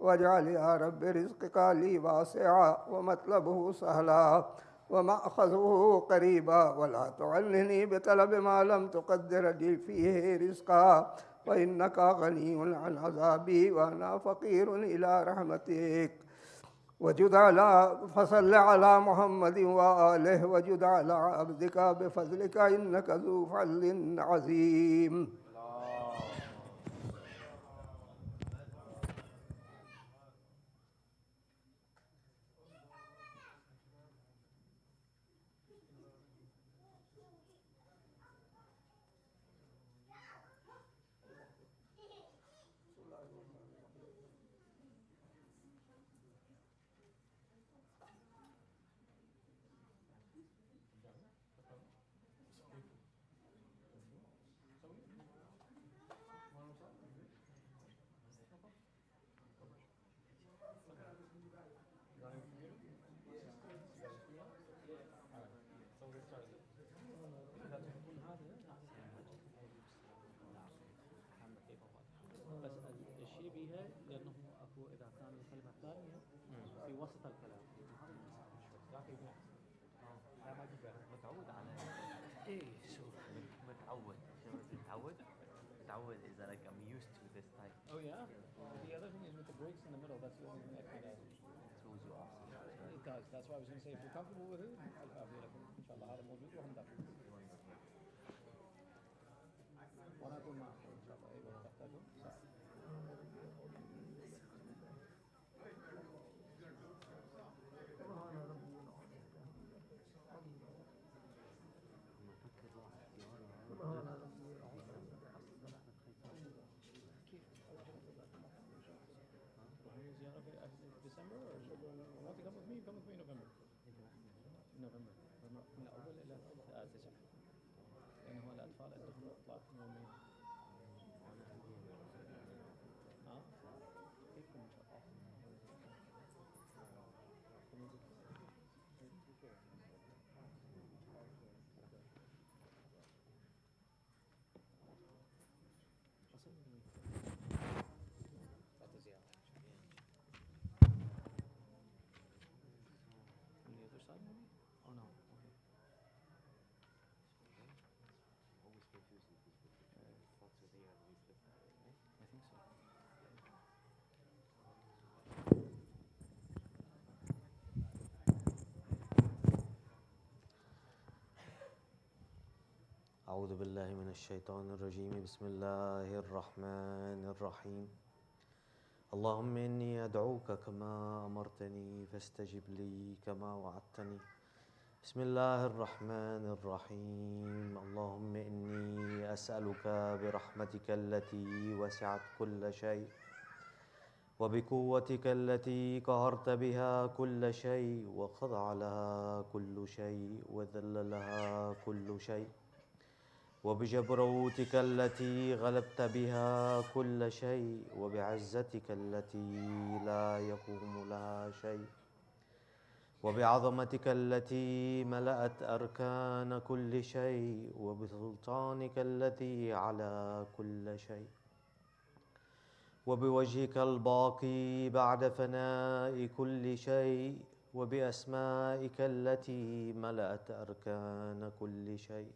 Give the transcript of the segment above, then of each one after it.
واجعل يا رب رزقك لي واسعا ومطلبه سهلا ومأخذه قريبا، ولا تعلني بطلب ما لم تقدر لي فيه رزقا، فإنك غني عن عذابي وأنا فقير إلى رحمتك. فصل على محمد وآله وجد على عبدك بفضلك إنك ذو فضل عظيم. That's why I was going to say, if you're comfortable with it, I'll be like, inshallah, هذا موجود وهم داخلين. وأنا أكون معكم إن شاء الله، إذا تحتاجون ساعة. December, or want to come with me? Come with me in November. November. من أول إلى 9. لأنه هو الأطفال عندهم إطلاق يومين. كيفكم إن شاء الله؟ أعوذ بالله من الشيطان الرجيم. بسم الله الرحمن الرحيم. اللهم إني أدعوك كما أمرتني فاستجب لي كما وعدتني. بسم الله الرحمن الرحيم. اللهم إني أسألك برحمتك التي وسعت كل شيء وبقوتك التي قهرت بها كل شيء وخضع لها كل شيء وذل لها كل شيء وبجبروتك التي غلبت بها كل شيء وبعزتك التي لا يقوم لها شيء وبعظمتك التي ملأت أركان كل شيء وبسلطانك الذي على كل شيء وبوجهك الباقي بعد فناء كل شيء وبأسمائك التي ملأت أركان كل شيء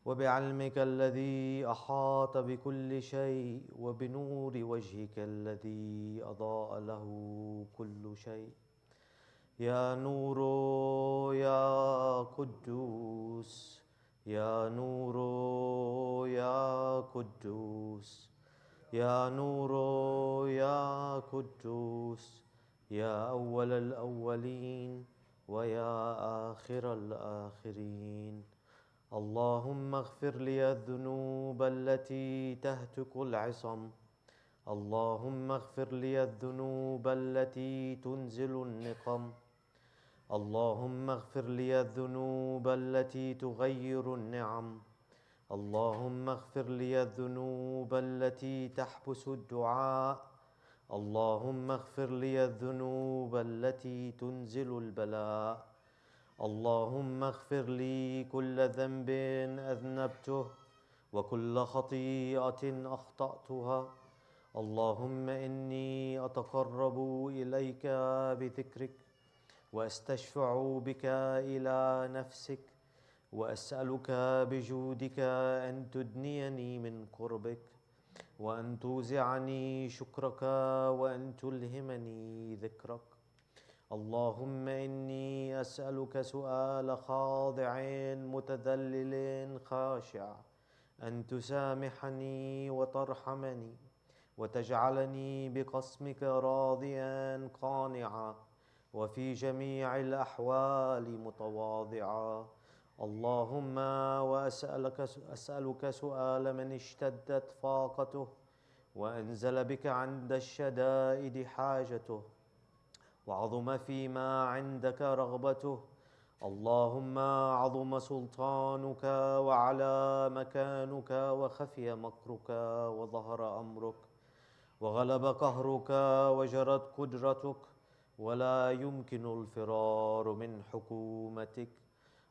وبعلمك الذي أحاط بكل شيء وبنور وجهك الذي أضاء له كل شيء. يا نور يا قدوس، يا نور يا قدوس، يا نور يا قدوس، يا أول الأولين ويا آخر الآخرين. اللهم اغفر لي الذنوب التي تهتك العصم، اللهم اغفر لي الذنوب التي تنزل النقم، اللهم اغفر لي الذنوب التي تغير النعم، اللهم اغفر لي الذنوب التي تحبس الدعاء، اللهم اغفر لي الذنوب التي تنزل البلاء. اللهم اغفر لي كل ذنب أذنبته وكل خطيئة أخطأتها، اللهم إني أتقرب إليك بذكرك وأستشفع بك إلى نفسك وأسألك بجودك أن تدنيني من قربك وأن توزعني شكرك وأن تلهمني ذكرك. اللهم إني أسألك سؤال خاضع متذلل خاشع أن تسامحني وترحمني وتجعلني بقسمك راضيا قانعا وفي جميع الأحوال متواضعا. اللهم أسألك سؤال من اشتدت فاقته وأنزل بك عند الشدائد حاجته وعظم فيما عندك رغبته. اللهم عظم سلطانك وعلى مكانك وخفي مكرك وظهر أمرك وغلب قهرك وجرت قدرتك ولا يمكن الفرار من حكومتك.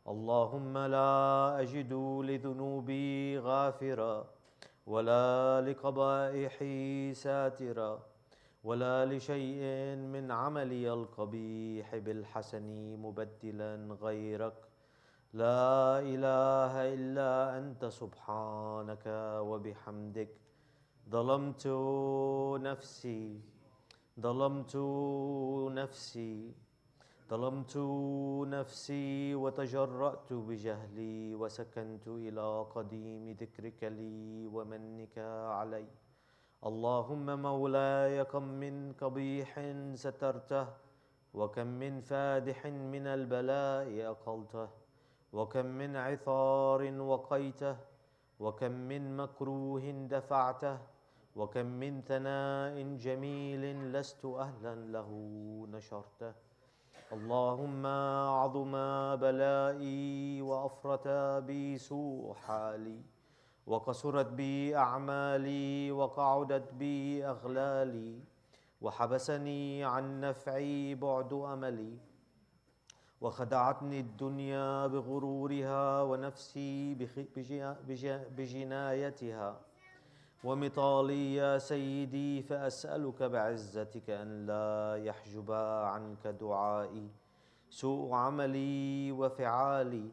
اللهم لا أجد لذنوبي غافرا ولا لقبائحي ساترا ولا لشيء من عملي القبيح بالحسن مبدلا غيرك. لا إله إلا أنت سبحانك وبحمدك. ظلمت نفسي ظلمت نفسي ظلمت نفسي وتجرأت بجهلي وسكنت إلى قديم ذكرك لي ومنك علي. اللهم مولاي كم من قبيح سترته وكم من فادح من البلاء أقلته وكم من عثار وقيته وكم من مكروه دفعته وكم من ثناء جميل لست أهلا له نشرته. اللهم عظم بلائي وأفرت بي سوء حالي وقصرت بي أعمالي وقعدت بي أغلالي وحبسني عن نفعي بعد أملي وخدعتني الدنيا بغرورها ونفسي بجنايتها ومطالي يا سيدي. فأسألك بعزتك أن لا يحجب عنك دعائي سوء عملي وفعالي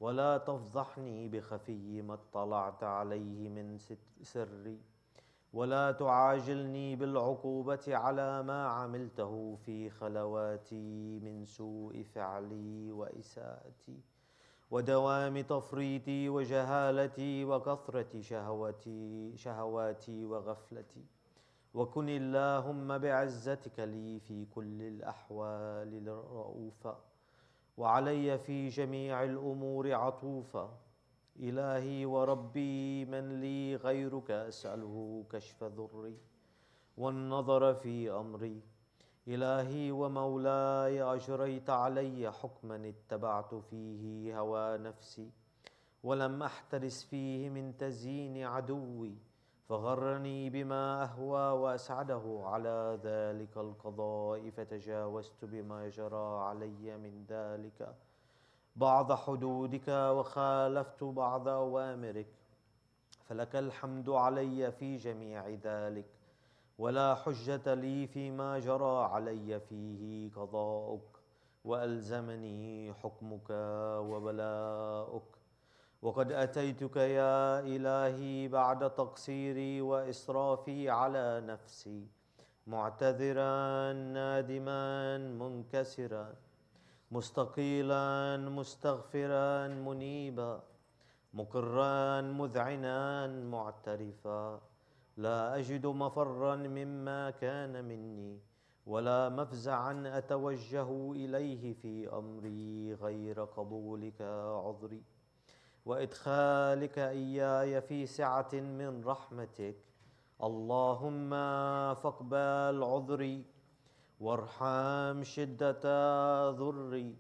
ولا تفضحني بخفي ما اطلعت عليه من سري ولا تعاجلني بالعقوبة على ما عملته في خلواتي من سوء فعلي وإساءتي ودوام تفريطي وجهالتي وكثرة شهواتي وغفلتي. وكن اللهم بعزتك لي في كل الأحوال رؤوفا وعلي في جميع الأمور عطوفا. إلهي وربي من لي غيرك أسأله كشف ضري والنظر في أمري. إلهي ومولاي أجريت علي حكما اتبعت فيه هوى نفسي ولم أحترس فيه من تزيين عدوي فغرني بما أهوى وأسعده على ذلك القضاء فتجاوزت بما جرى علي من ذلك بعض حدودك وخالفت بعض أوامرك. فلك الحمد علي في جميع ذلك ولا حجة لي فيما جرى علي فيه قضاؤك وألزمني حكمك وبلاؤك. وقد أتيتك يا إلهي بعد تقصيري وإسرافي على نفسي معتذرا نادما منكسرا مستقيلا مستغفرا منيبا مقرا مذعنا معترفا. لا أجد مفرا مما كان مني ولا مفزعا أتوجه إليه في أمري غير قبولك عذري وإدخالك إياي في سعة من رحمتك. اللهم فاقبل عذري وارحم شدة ضري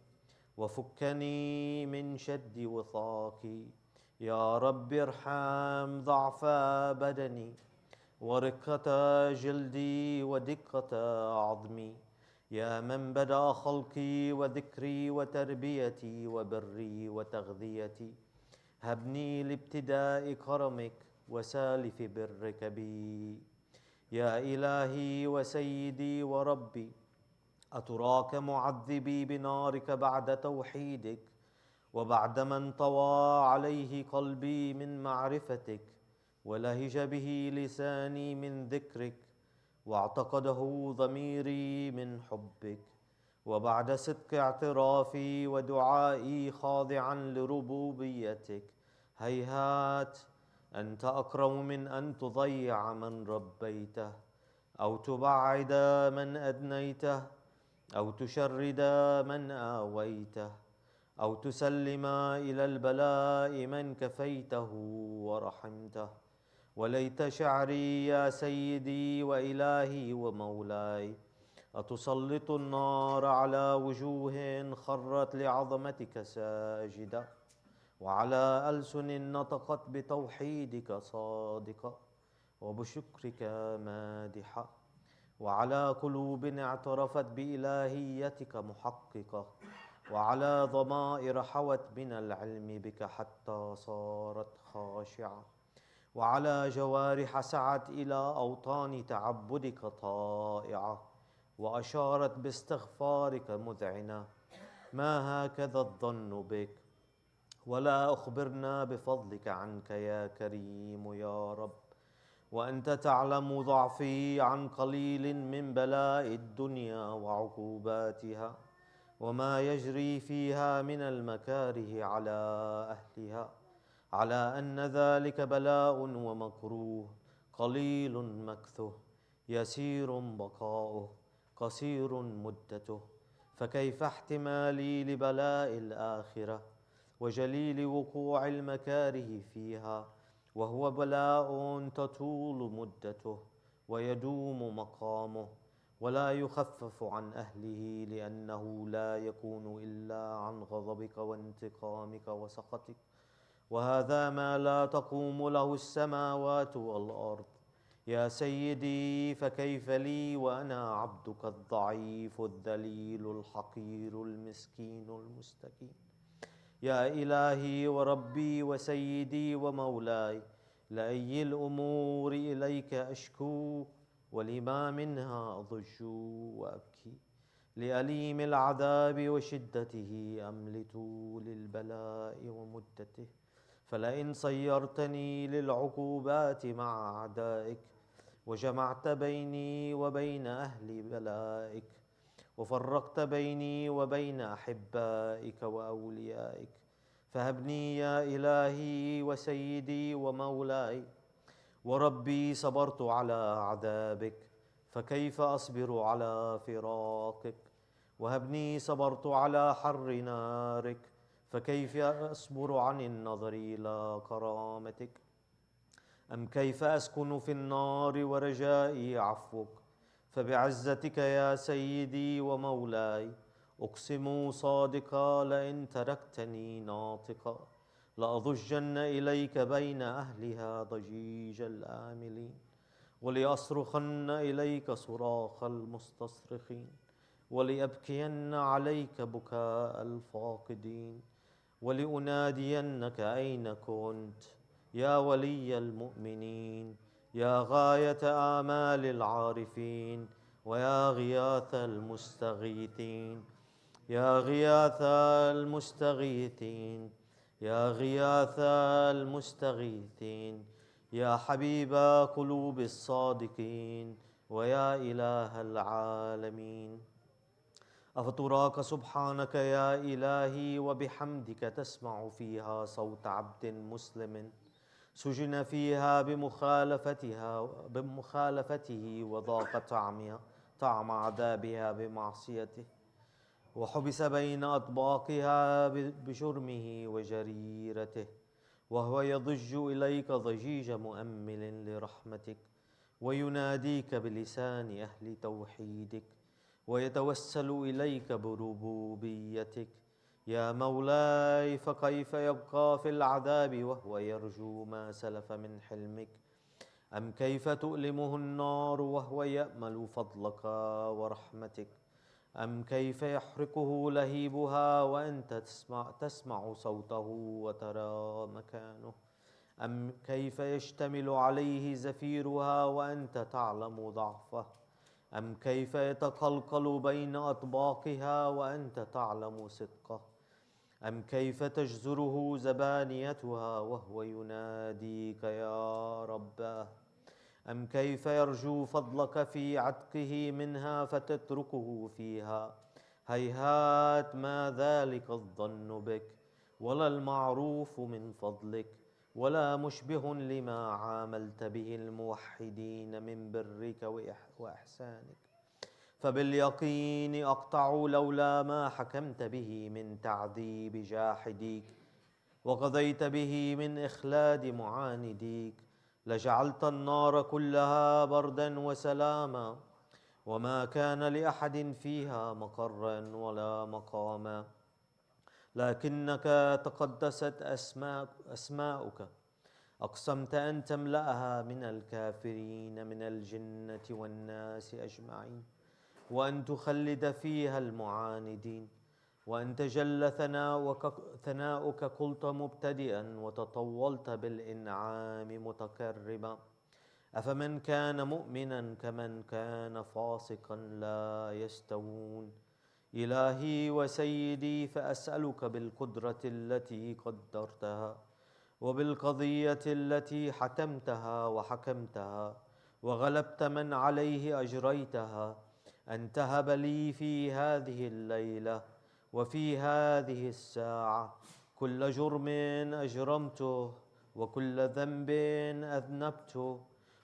وفكني من شد وثاقي. يا رب ارحم ضعف بدني ورقة جلدي ودقة عظمي. يا من بدأ خلقي وذكري وتربيتي وبري وتغذيتي هبني لابتداء كرمك وسالف برك بي. يا إلهي وسيدي وربي، أتراك معذبي بنارك بعد توحيدك، وبعدما انطوى عليه قلبي من معرفتك، ولهج به لساني من ذكرك، واعتقده ضميري من حبك، وبعد صدق اعترافي ودعائي خاضعا لربوبيتك، هيهات، أنت أكرم من أن تضيع من ربيته، أو تبعد من أدنيته، أو تشرد من آويته، أو تسلم إلى البلاء من كفيته ورحمته. وليت شعري يا سيدي وإلهي ومولاي، أتسلط النار على وجوه خرت لعظمتك ساجدة، وعلى ألسن نطقت بتوحيدك صادقة، وبشكرك مادحة، وعلى قلوب اعترفت بإلهيتك محققة، وعلى ضمائر حوت من العلم بك حتى صارت خاشعة، وعلى جوارح سعت إلى أوطان تعبدك طائعة، وأشارت باستغفارك مذعنة. ما هكذا الظن بك، ولا أخبرنا بفضلك عنك يا كريم يا رب، وأنت تعلم ضعفي عن قليل من بلاء الدنيا وعقوباتها، وما يجري فيها من المكاره على أهلها، على أن ذلك بلاء ومكروه، قليل مكثه، يسير بقاؤه، قصير مدته، فكيف احتمالي لبلاء الآخرة وجليل وقوع المكاره فيها، وهو بلاء تطول مدته ويدوم مقامه، ولا يخفف عن أهله، لأنه لا يكون إلا عن غضبك وانتقامك وسخطك، وهذا ما لا تقوم له السماوات والأرض. يا سيدي، فكيف لي وأنا عبدك الضعيف الذليل الحقير المسكين المستكين؟ يا إلهي وربي وسيدي ومولاي، لأي الأمور إليك أشكو، ولما منها أضج وأبكي؟ لأليم العذاب وشدته أم لطول البلاء ومدته؟ فلئن صيرتني للعقوبات مع أعدائك، وجمعت بيني وبين أهل بلائك، وفرقت بيني وبين أحبائك وأوليائك، فهبني يا إلهي وسيدي ومولاي وربي، صبرت على عذابك، فكيف أصبر على فراقك؟ وهبني صبرت على حر نارك، فكيف أصبر عن النظر إلى كرامتك؟ أم كيف أسكن في النار ورجائي عفوك؟ فبعزتك يا سيدي ومولاي أقسم صادقا، لئن تركتني ناطقا لأضجن إليك بين أهلها ضجيج الآملين، ولأصرخن إليك صراخ المستصرخين، ولأبكين عليك بكاء الفاقدين، ولأنادينك أين كنت يا ولي المؤمنين، يا غاية آمال العارفين، ويا غياث المستغيثين، يا غياث المستغيثين، يا غياث المستغيثين، يا حبيب قلوب الصادقين، ويا إله العالمين. أفتراك سبحانك يا إلهي وبحمدك تسمع فيها صوت عبد مسلم سجن فيها بمخالفته وضاق طعم عذابها بمعصيته، وحبس بين أطباقها بجرمه وجريرته، وهو يضج إليك ضجيج مؤمل لرحمتك، ويناديك بلسان أهل توحيدك، ويتوسل إليك بربوبيتك. يا مولاي، فكيف يبقى في العذاب وهو يرجو ما سلف من حلمك؟ أم كيف تؤلمه النار وهو يأمل فضلك ورحمتك؟ أم كيف يحرقه لهيبها وأنت تسمع صوته وترى مكانه؟ أم كيف يشتمل عليه زفيرها وأنت تعلم ضعفه؟ أم كيف يتقلقل بين أطباقها وأنت تعلم صدقه؟ أم كيف تجزره زبانيتها وهو يناديك يا رباه؟ أم كيف يرجو فضلك في عتقه منها فتتركه فيها؟ هيهات ما ذلك الظن بك، ولا المعروف من فضلك، ولا مشبه لما عاملت به الموحدين من برك وإحسانك. فباليقين أقطع لولا ما حكمت به من تعذيب جاحديك وقضيت به من إخلاد معانديك، لجعلت النار كلها بردا وسلاما، وما كان لأحد فيها مقرا ولا مقاما. لكنك تقدست أسماؤك، أقسمت أن تملأها من الكافرين من الجنة والناس أجمعين، وأن تخلد فيها المعاندين، وأن تجل ثناؤك قلت مبتدئا وتطولت بالإنعام متكرما. أفمن كان مؤمنا كمن كان فاسقا لا يستوون. إلهي وسيدي، فأسألك بالقدرة التي قدرتها وبالقضية التي حتمتها وحكمتها وغلبت من عليه أجريتها، أن تهب لي في هذه الليلة وفي هذه الساعة كل جرم أجرمته، وكل ذنب أذنبته،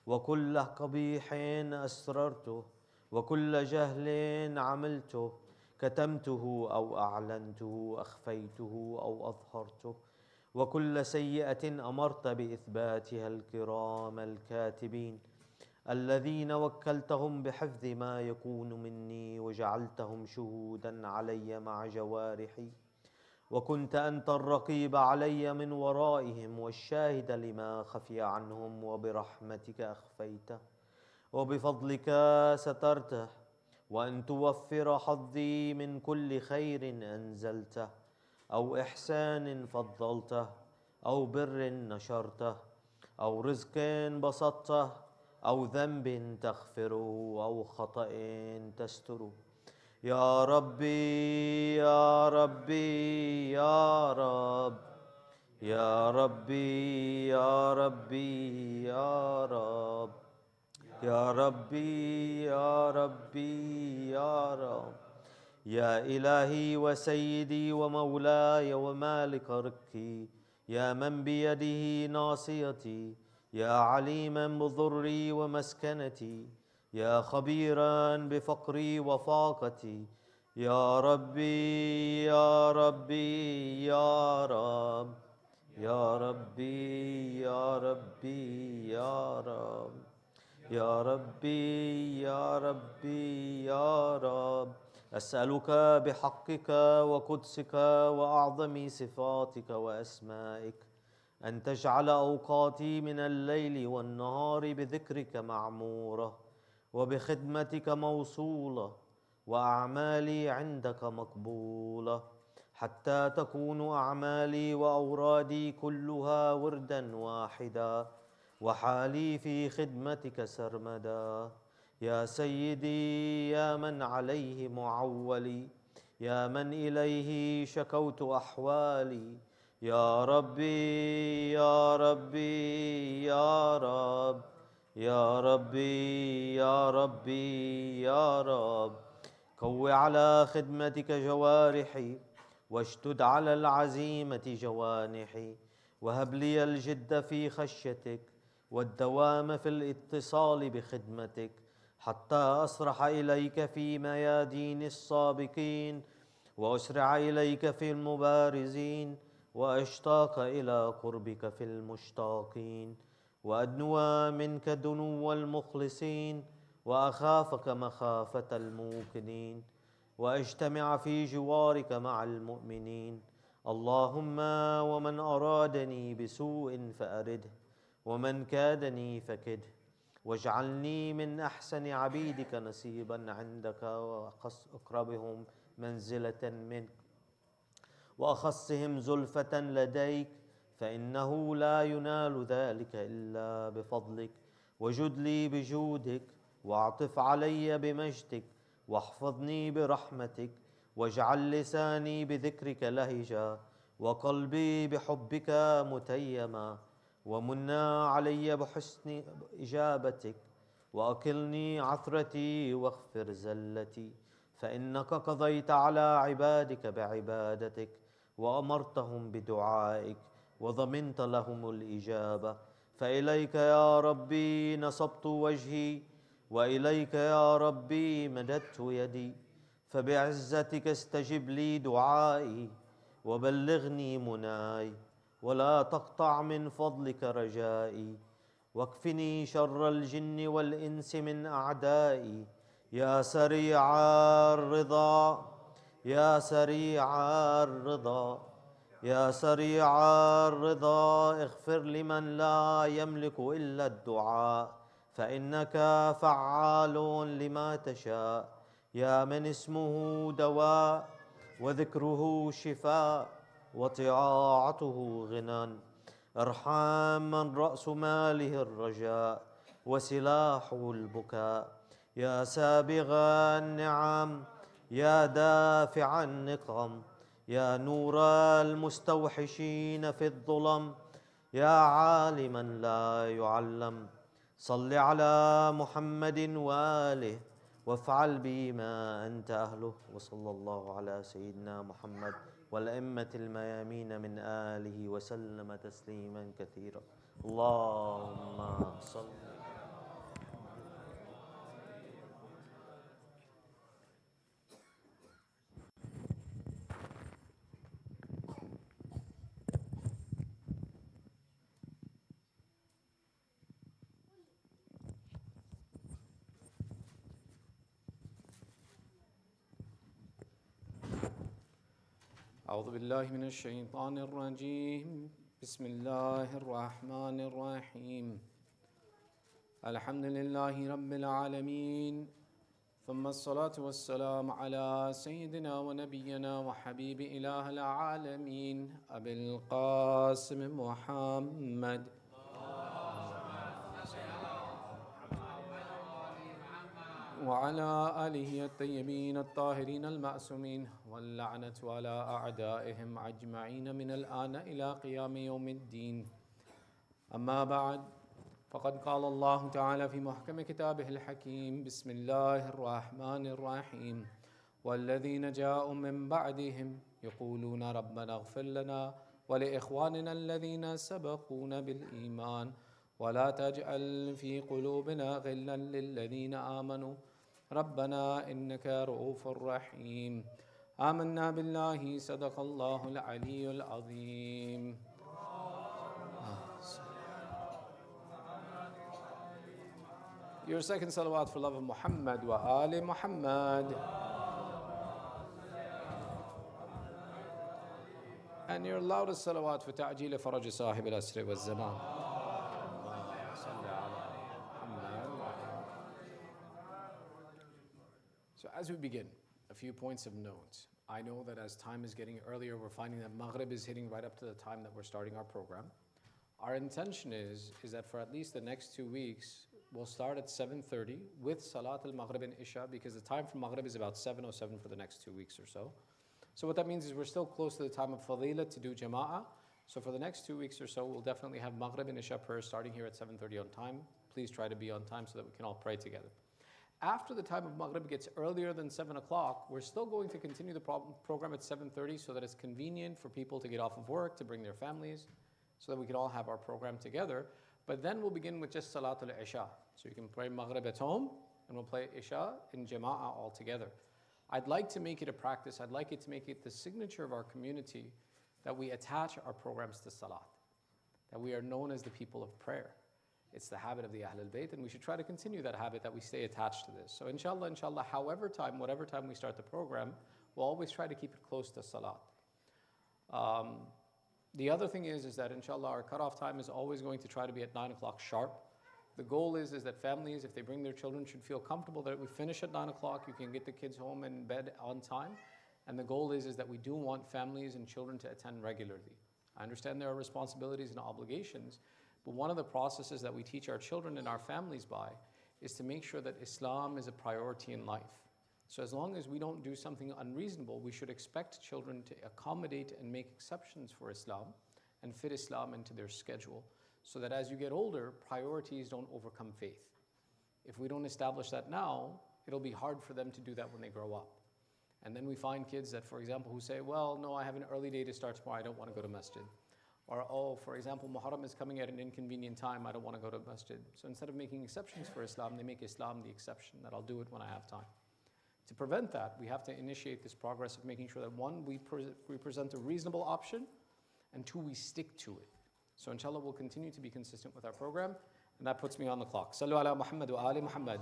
وكل قبيح أسررته، وكل جهل عملته، كتمته أو أعلنته، أخفيته أو أظهرته، وكل سيئة أمرت بإثباتها الكرام الكاتبين الذين وكلتهم بحفظ ما يكون مني وجعلتهم شهودا علي مع جوارحي، وكنت أنت الرقيب علي من ورائهم والشاهد لما خفي عنهم، وبرحمتك أخفيته وبفضلك سترته، وأن توفر حظي من كل خير أنزلته أو إحسان فضلته أو بر نشرته أو رزق بسطته أو ذنب تغفره أو خطأ تستره. يا ربي يا ربي يا رب، يا ربي يا ربي يا رب، يا ربي يا ربي يا رب. يا إلهي وسيدي ومولاي ومالك ركي، يا من بيده ناصيتي، يا عليما بضري ومسكنتي، يا خبيرا بفقري وفاقتي، يا ربي يا ربي يا رب، يا ربي يا ربي يا رب، يا ربي يا ربي يا رب. أسألك بحقك وقدسك وأعظم صفاتك وأسمائك أن تجعل أوقاتي من الليل والنهار بذكرك معمورة، وبخدمتك موصولة، وأعمالي عندك مقبولة، حتى تكون أعمالي وأورادي كلها وردا واحدا، وحالي في خدمتك سرمدا. يا سيدي، يا من عليه معولي، يا من إليه شكوت أحوالي، يا ربي يا ربي يا رب، يا ربي يا ربي يا رب. قو على خدمتك جوارحي، واشتد على العزيمة جوانحي، وهب لي الجد في خشيتك والدوام في الاتصال بخدمتك، حتى أسرح إليك في ميادين السابقين، وأسرع إليك في المبارزين، وأشتاق إلى قربك في المشتاقين، وأدنو منك دنو المخلصين، وأخافك مخافة الموقنين، وأجتمع في جوارك مع المؤمنين. اللهم ومن أرادني بسوء فأرده، ومن كادني فكده، واجعلني من أحسن عبيدك نصيبا عندك، وأقربهم منزلة منك، وأخصهم زلفة لديك، فإنه لا ينال ذلك إلا بفضلك، وجد لي بجودك، واعطف علي بمجدك، واحفظني برحمتك، واجعل لساني بذكرك لهجا، وقلبي بحبك متيما، ومنا علي بحسن إجابتك، وأكلني عثرتي واغفر زلتي، فإنك قضيت على عبادك بعبادتك، وأمرتهم بدعائك، وضمنت لهم الإجابة. فإليك يا ربي نصبت وجهي، وإليك يا ربي مددت يدي، فبعزتك استجب لي دعائي، وبلغني مناي، ولا تقطع من فضلك رجائي، واكفني شر الجن والإنس من أعدائي، يا سريع الرضا، يا سريع الرضا، يا سريع الرضا، اغفر لمن لا يملك إلا الدعاء، فإنك فعال لما تشاء، يا من اسمه دواء، وذكره شفاء، وطاعته غنى. ارحم من رأس ماله الرجاء، وسلاحه البكاء، يا سابغ النعم، يا دافع النقم، يا نور المستوحشين في الظلم، يا عالما لا يعلم. صل على محمد وآله، وافعل بي ما أنت أهله. وصلى الله على سيدنا محمد والأئمة الميامين من آله وسلم تسليما كثيرا. اللهم صل. أعوذ بالله من الشيطان الرجيم. بسم الله الرحمن الرحيم. الحمد لله رب العالمين، ثم الصلاة والسلام على سيدنا ونبينا وحبيب إله العالمين أبي القاسم محمد وعلى آله الطيبين الطاهرين المعصومين، واللعنة على أعدائهم أجمعين من الآن إلى قيام يوم الدين. أما بعد، فقد قال الله تعالى في محكم كتابه الحكيم: بسم الله الرحمن الرحيم. والذين جاءوا من بعدهم يقولون ربنا اغفر لنا ولإخواننا الذين سبقونا بالإيمان ولا تجعل في قلوبنا غلا للذين آمنوا ربنا إنك رؤوف رحيم. آمنا بالله، صدق الله العلي العظيم. Your second salawat for love of Muhammad wa Ali Muhammad. And your loudest salawat for ta'jeel faraj sahib al-asri wal zaman. So as we begin, a few points of note. I know that as time is getting earlier, we're finding that Maghrib is hitting right up to the time that we're starting our program. Our intention is that for at least the next 2 weeks, we'll start at 7:30 with Salat al-Maghrib and Isha, because the time for Maghrib is about 7:07 for the next 2 weeks or so. So what that means is we're still close to the time of Fadilah to do Jama'ah. So for the next 2 weeks or so, we'll definitely have Maghrib and Isha prayer starting here at 7:30 on time. Please try to be on time so that we can all pray together. After the time of Maghrib gets earlier than 7 o'clock, we're still going to continue the program at 7:30 so that it's convenient for people to get off of work, to bring their families, so that we can all have our program together. But then we'll begin with just Salatul Isha. So you can pray Maghrib at home, and we'll play Isha in Jama'ah all together. I'd like to make it a practice, I'd like it to make it the signature of our community that we attach our programs to Salat, that we are known as the people of prayer. It's the habit of the Ahlul Bayt, and we should try to continue that habit, that we stay attached to this. So inshallah, whatever time we start the program, we'll always try to keep it close to Salat. The other thing is that inshallah our cutoff time is always going to try to be at 9 o'clock sharp. The goal is that families, if they bring their children, should feel comfortable that we finish at 9 o'clock, you can get the kids home and bed on time. And the goal is that we do want families and children to attend regularly. I understand there are responsibilities and obligations, but one of the processes that we teach our children and our families by is to make sure that Islam is a priority in life. So as long as we don't do something unreasonable, we should expect children to accommodate and make exceptions for Islam and fit Islam into their schedule, so that as you get older, priorities don't overcome faith. If we don't establish that now, it'll be hard for them to do that when they grow up. And then we find kids that, for example, who say, well, no, I have an early day to start tomorrow, I don't want to go to masjid. Or, oh, for example, Muharram is coming at an inconvenient time, I don't want to go to masjid. So instead of making exceptions for Islam, they make Islam the exception, that I'll do it when I have time. To prevent that, we have to initiate this progress of making sure that one, we present a reasonable option, and two, we stick to it. So inshallah, we'll continue to be consistent with our program, and that puts me on the clock. Sallu ala Muhammad wa ali Muhammad.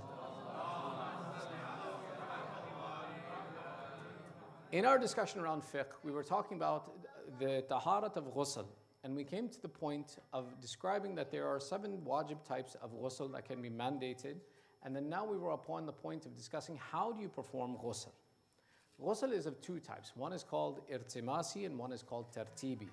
In our discussion around fiqh, we were talking about the taharat of ghusl, and we came to the point of describing that there are 7 wajib types of ghusl that can be mandated, and then now we were upon the point of discussing how do you perform ghusl. Ghusl is of 2 types. One is called irtimasi and one is called tartibi.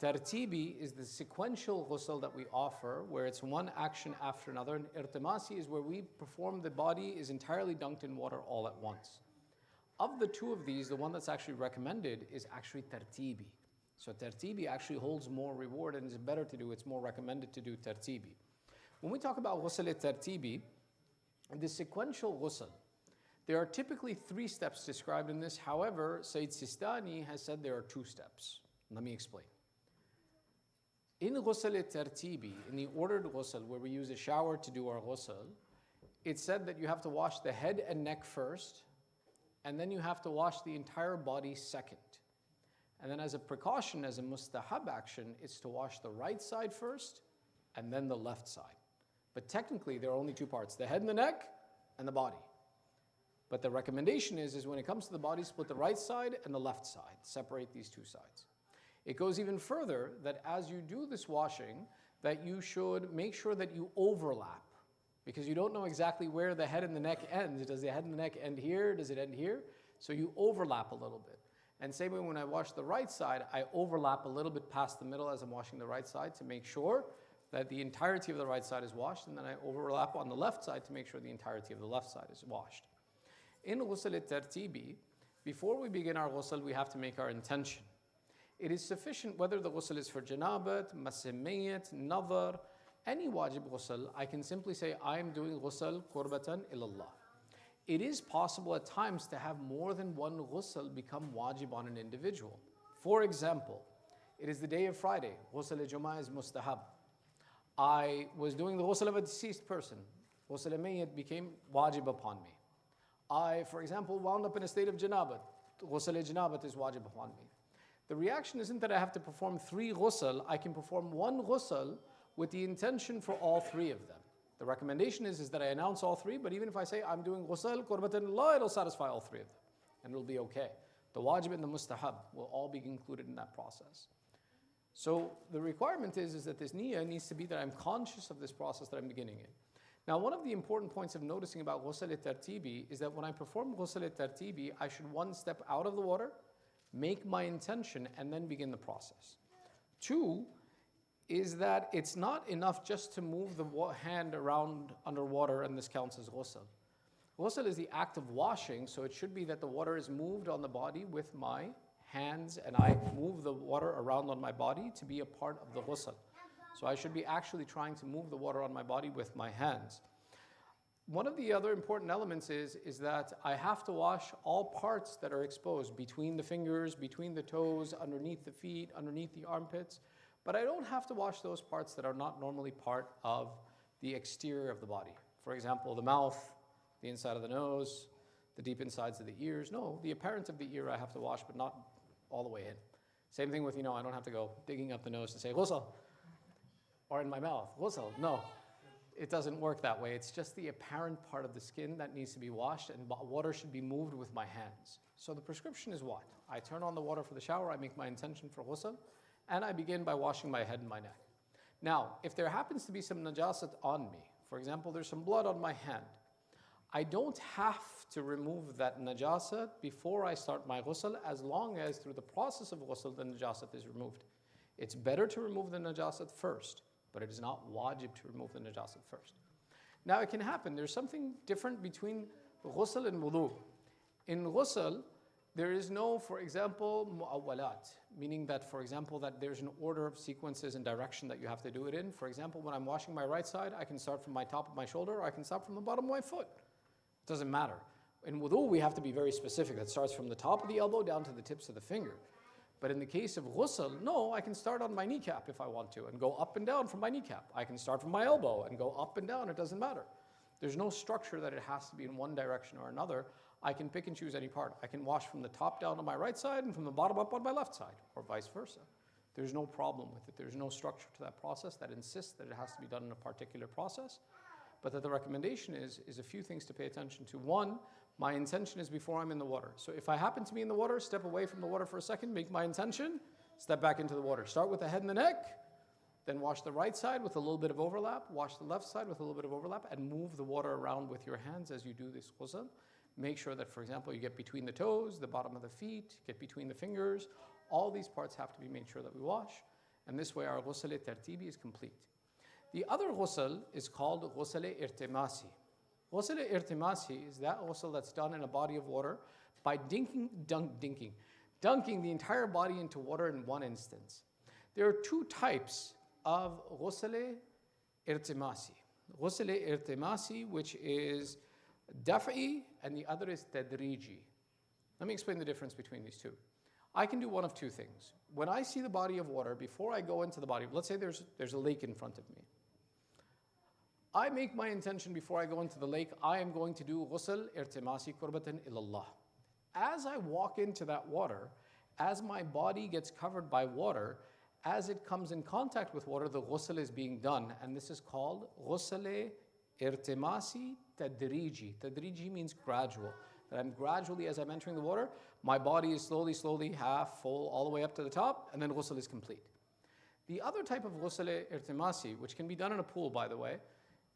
Tartibi is the sequential ghusl that we offer, where it's one action after another, and irtimasi is where we perform, the body is entirely dunked in water all at once. Of the 2 of these, the one that's actually recommended is actually tartibi. So tartibi actually holds more reward and is better to do, it's more recommended to do tartibi. When we talk about ghusl tartibi, the sequential ghusl, there are typically 3 steps described in this. However, Sayyid Sistani has said there are 2 steps. Let me explain. In ghusl tartibi, in the ordered ghusl, where we use a shower to do our ghusl, it's said that you have to wash the head and neck first, and then you have to wash the entire body second. And then as a precaution, as a mustahab action, it's to wash the right side first, and then the left side. But technically, there are only 2 parts, the head and the neck, and the body. But the recommendation is when it comes to the body, split the right side and the left side. Separate these 2 sides. It goes even further that as you do this washing, that you should make sure that you overlap, because you don't know exactly where the head and the neck ends. Does the head and the neck end here? Does it end here? So you overlap a little bit. And same way when I wash the right side, I overlap a little bit past the middle as I'm washing the right side to make sure that the entirety of the right side is washed, and then I overlap on the left side to make sure the entirety of the left side is washed. In ghusl tartibi, before we begin our ghusl, we have to make our intention. It is sufficient whether the ghusl is for janabat, masimiyat, nazar, any wajib ghusl, I can simply say, I am doing ghusl qurbatan ilallah. It is possible at times to have more than one ghusl become wajib on an individual. For example, it is the day of Friday, ghusl al-Jum'ah is mustahab. I was doing the ghusl of a deceased person, ghusl al-Mayyit became wajib upon me. I, for example, wound up in a state of janabat, ghusl al-Janabat is wajib upon me. The reaction isn't that I have to perform 3 ghusl, I can perform 1 ghusl with the intention for all 3 of them. The recommendation is that I announce all 3, but even if I say I'm doing ghusl, qurbatan Allah, it'll satisfy all 3 of them, and it'll be okay. The wajib and the mustahab will all be included in that process. So the requirement is that this niyyah needs to be that I'm conscious of this process that I'm beginning in. Now, one of the important points of noticing about ghusl tartibi is that when I perform ghusl tartibi, I should 1 step out of the water, make my intention, and then begin the process. 2 is that it's not enough just to move the hand around underwater and this counts as ghusl. Ghusl is the act of washing, so it should be that the water is moved on the body with my hands and I move the water around on my body to be a part of the ghusl. So I should be actually trying to move the water on my body with my hands. One of the other important elements is that I have to wash all parts that are exposed, between the fingers, between the toes, underneath the feet, underneath the armpits. But I don't have to wash those parts that are not normally part of the exterior of the body. For example, the mouth, the inside of the nose, the deep insides of the ears. No, the apparent of the ear I have to wash, but not all the way in. Same thing with, I don't have to go digging up the nose to say ghusl, or in my mouth, ghusl. No, it doesn't work that way. It's just the apparent part of the skin that needs to be washed, and water should be moved with my hands. So the prescription is what? I turn on the water for the shower, I make my intention for ghusl, and I begin by washing my head and my neck. Now, if there happens to be some najasat on me, for example, there's some blood on my hand, I don't have to remove that najasat before I start my ghusl, as long as through the process of ghusl, the najasat is removed. It's better to remove the najasat first, but it is not wajib to remove the najasat first. Now it can happen. There's something different between ghusl and wudu. In ghusl, there is no, for example, mu'awwalat, meaning that, for example, that there's an order of sequences and direction that you have to do it in. For example, when I'm washing my right side, I can start from my top of my shoulder, or I can start from the bottom of my foot. It doesn't matter. In wudu, we have to be very specific. That starts from the top of the elbow down to the tips of the finger. But in the case of ghusl, no, I can start on my kneecap if I want to and go up and down from my kneecap. I can start from my elbow and go up and down. It doesn't matter. There's no structure that it has to be in one direction or another. I can pick and choose any part. I can wash from the top down on my right side and from the bottom up on my left side, or vice versa. There's no problem with it. There's no structure to that process that insists that it has to be done in a particular process. But that the recommendation is a few things to pay attention to. One, my intention is before I'm in the water. So if I happen to be in the water, step away from the water for a second, make my intention, step back into the water. Start with the head and the neck, then wash the right side with a little bit of overlap, wash the left side with a little bit of overlap, and move the water around with your hands as you do this ghusl. Make sure that, for example, you get between the toes, the bottom of the feet, get between the fingers. All these parts have to be made sure that we wash. And this way our ghusl-e-tartibi is complete. The other ghusl is called ghusl-e-irtimasi. Ghusl-e-irtimasi is that ghusl that's done in a body of water by dunking the entire body into water in one instance. There are two types of ghusl-e-irtimasi. Ghusl-e-irtimasi, which is daf'i, and the other is tadriji. Let me explain the difference between these two. I can do one of two things. When I see the body of water, before I go into the body, let's say there's a lake in front of me. I make my intention before I go into the lake, I am going to do ghusl irtimasi qurbatan ilallah. As I walk into that water, as my body gets covered by water, as it comes in contact with water, the ghusl is being done, and this is called ghusl irtimasi tadriji. Tadriji means gradual. That I'm gradually, as I'm entering the water, my body is slowly, half full, all the way up to the top, and then ghusl is complete. The other type of ghusl irtimasi, which can be done in a pool, by the way,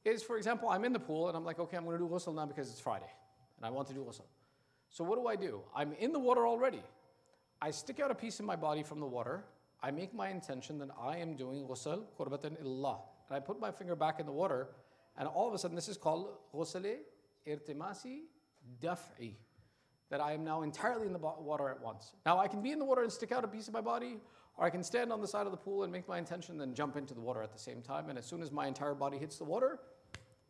is, for example, I'm in the pool, and I'm like, okay, I'm going to do ghusl now because it's Friday, and I want to do ghusl. So what do? I'm in the water already. I stick out a piece of my body from the water. I make my intention that I am doing ghusl qurbatan ilallah. And I put my finger back in the water, and all of a sudden, this is called ghusl irtimasi daf'i, that I am now entirely in the water at once. Now, I can be in the water and stick out a piece of my body, or I can stand on the side of the pool and make my intention, then jump into the water at the same time. And as soon as my entire body hits the water,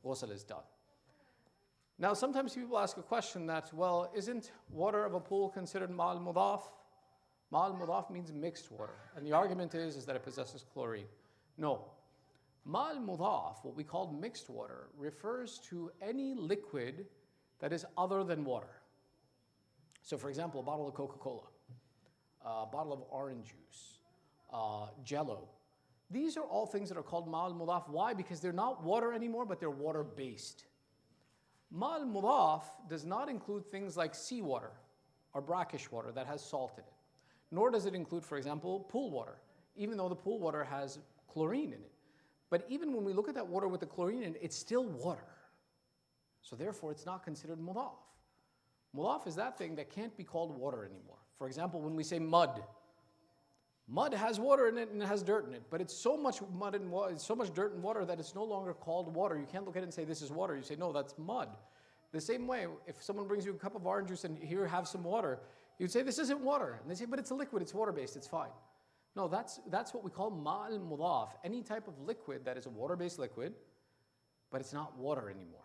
ghusl is done. Now, sometimes people ask a question that, well, isn't water of a pool considered ma'al mudaf? Ma'al mudaf means mixed water. And the argument is that it possesses chlorine. No. Ma'al mudaf, what we call mixed water, refers to any liquid that is other than water. So, for example, a bottle of Coca-Cola, a bottle of orange juice, Jello. These are all things that are called ma'al mudaf. Why? Because they're not water anymore, but they're water-based. Ma'al mudaf does not include things like seawater or brackish water that has salt in it. Nor does it include, for example, pool water, even though the pool water has chlorine in it. But even when we look at that water with the chlorine in it, it's still water. So therefore, it's not considered mudaf. Mudaf is that thing that can't be called water anymore. For example, when we say mud, mud has water in it and it has dirt in it, but it's so much mud and water, so much dirt and water that it's no longer called water. You can't look at it and say this is water. You say no, that's mud. The same way, if someone brings you a cup of orange juice and here have some water, you'd say this isn't water. And they say, but it's a liquid, it's water-based, it's fine. No, that's what we call ma'al mudaf, any type of liquid that is a water-based liquid, but it's not water anymore.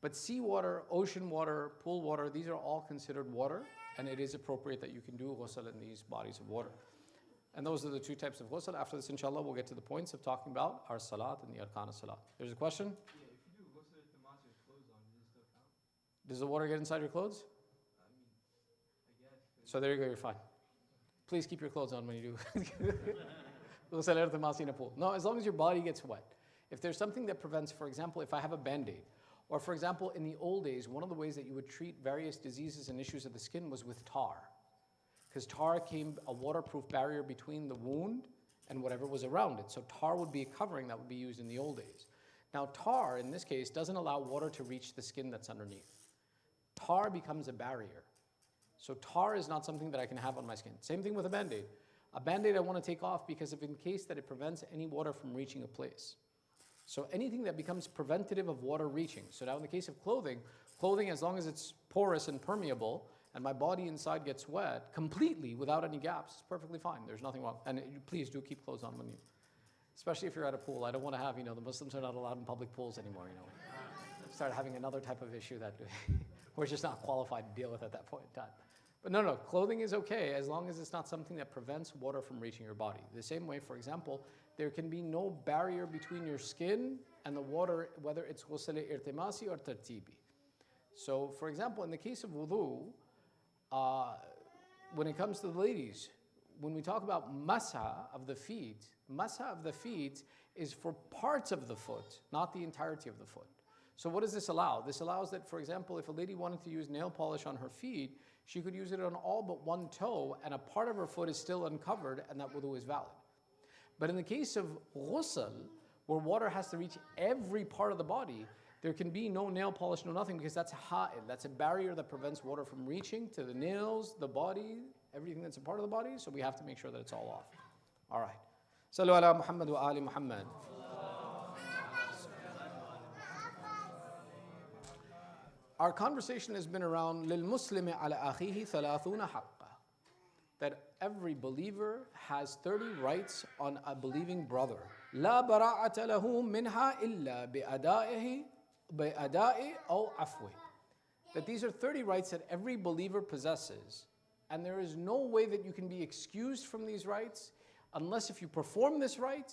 But seawater, ocean water, pool water, these are all considered water, and it is appropriate that you can do ghusl in these bodies of water. And those are the two types of ghusl. After this, inshallah, we'll get to the points of talking about our salat and the arkan of salat. There's a question? Yeah, if you do ghusl irtimasi with clothes on, does it still count? Does the water get inside your clothes? I guess. So there you go, you're fine. Please keep your clothes on when you do ghusl irtimasi in a pool. No, as long as your body gets wet. If there's something that prevents, for example, if I have a Band-Aid, or for example, in the old days, one of the ways that you would treat various diseases and issues of the skin was with tar. Because tar became a waterproof barrier between the wound and whatever was around it. So tar would be a covering that would be used in the old days. Now tar, in this case, doesn't allow water to reach the skin that's underneath. Tar becomes a barrier. So tar is not something that I can have on my skin. Same thing with a Band-Aid. A Band-Aid I want to take off because if in case that it prevents any water from reaching a place. So anything that becomes preventative of water reaching. So now in the case of clothing, as long as it's porous and permeable, and my body inside gets wet completely without any gaps, it's perfectly fine. There's nothing wrong. And please do keep clothes on when you, especially if you're at a pool. I don't want to have, the Muslims are not allowed in public pools anymore, Start having another type of issue that we're just not qualified to deal with at that point in time. But no, clothing is okay as long as it's not something that prevents water from reaching your body. The same way, for example, there can be no barrier between your skin and the water, whether it's ghusl irtimasi or tartibi. So, for example, in the case of wudu, when it comes to the ladies, when we talk about masha of the feet is for parts of the foot, not the entirety of the foot. So what does this allow? This allows that, for example, if a lady wanted to use nail polish on her feet, she could use it on all but one toe, and a part of her foot is still uncovered, and that wudu is valid. But in the case of ghusl, where water has to reach every part of the body, there can be no nail polish, no nothing, because that's a ha'il. That's a barrier that prevents water from reaching to the nails, the body, everything that's a part of the body, so we have to make sure that it's all off. All right. Sallu ala Muhammad wa ali Muhammad. Our conversation has been around لِلْمُسْلِمِ عَلَى أَخِيهِ ثَلَاثُونَ حَقًّا, that every believer has 30 rights on a believing brother. لَا بَرَاءَةَ لَهُ مِنْهَا إِلَّا بِأَدَاءِ أَوْ عَفْوٍ. That these are 30 rights that every believer possesses, and there is no way that you can be excused from these rights unless if you perform this right,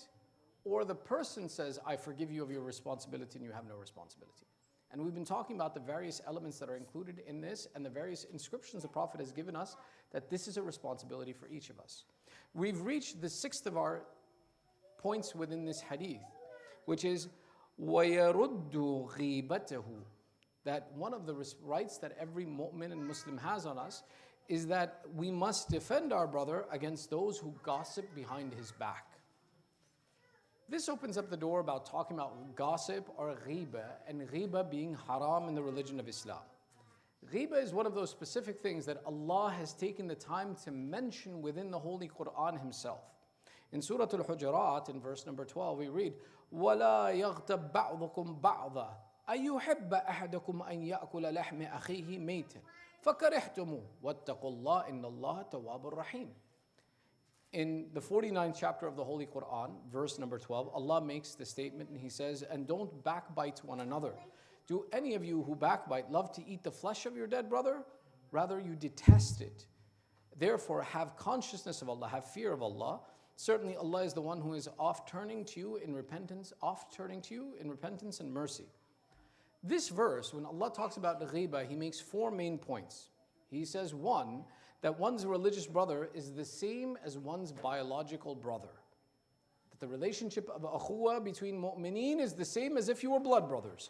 or the person says, I forgive you of your responsibility and you have no responsibility. And we've been talking about the various elements that are included in this and the various inscriptions the Prophet has given us, that this is a responsibility for each of us. We've reached the 6th of our points within this hadith, which is وَيَرُدُّ غِيبَتَهُ, that one of the rights that every mu'min and Muslim has on us is that we must defend our brother against those who gossip behind his back. This opens up the door about talking about gossip or ghiba, and ghiba being haram in the religion of Islam. Ghiba is one of those specific things that Allah has taken the time to mention within the Holy Quran Himself. In Surah Al-Hujurat, in verse number 12, we read, وَلَا يَغْتَبْ بَعْضُكُمْ بَعْضًا أَيُحِبَّ أَحَدُكُمْ أَنْ يَأْكُلَ لَحْمَ أَخِيهِ مَيْتًا فَكَرِهْتُمُوهُ وَاتَّقُوا اللَّهَ إِنَّ اللَّهَ تَوَّابٌ رَحِيمٌ. In the 49th chapter of the Holy Quran, verse number 12, Allah makes the statement and He says, and don't backbite one another. Do any of you who backbite love to eat the flesh of your dead brother? Rather, you detest it. Therefore, have consciousness of Allah, have fear of Allah. Certainly, Allah is the one who is turning to you in repentance and mercy. This verse, when Allah talks about the ghiba, He makes 4 main points. He says, 1, that one's religious brother is the same as one's biological brother. That the relationship of akhuwa between mu'mineen is the same as if you were blood brothers.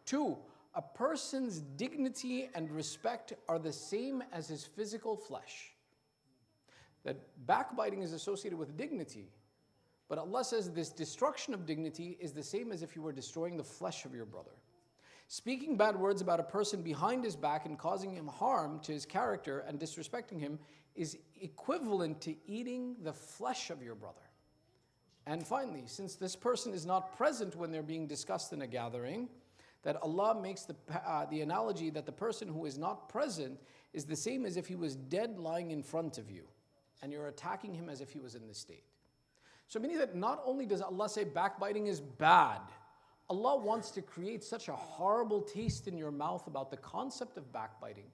2, a person's dignity and respect are the same as his physical flesh. That backbiting is associated with dignity, but Allah says this destruction of dignity is the same as if you were destroying the flesh of your brother. Speaking bad words about a person behind his back and causing him harm to his character and disrespecting him is equivalent to eating the flesh of your brother. And finally, since this person is not present when they're being discussed in a gathering, that Allah makes the analogy that the person who is not present is the same as if he was dead lying in front of you, and you're attacking him as if he was in this state. So meaning that not only does Allah say backbiting is bad, Allah wants to create such a horrible taste in your mouth about the concept of backbiting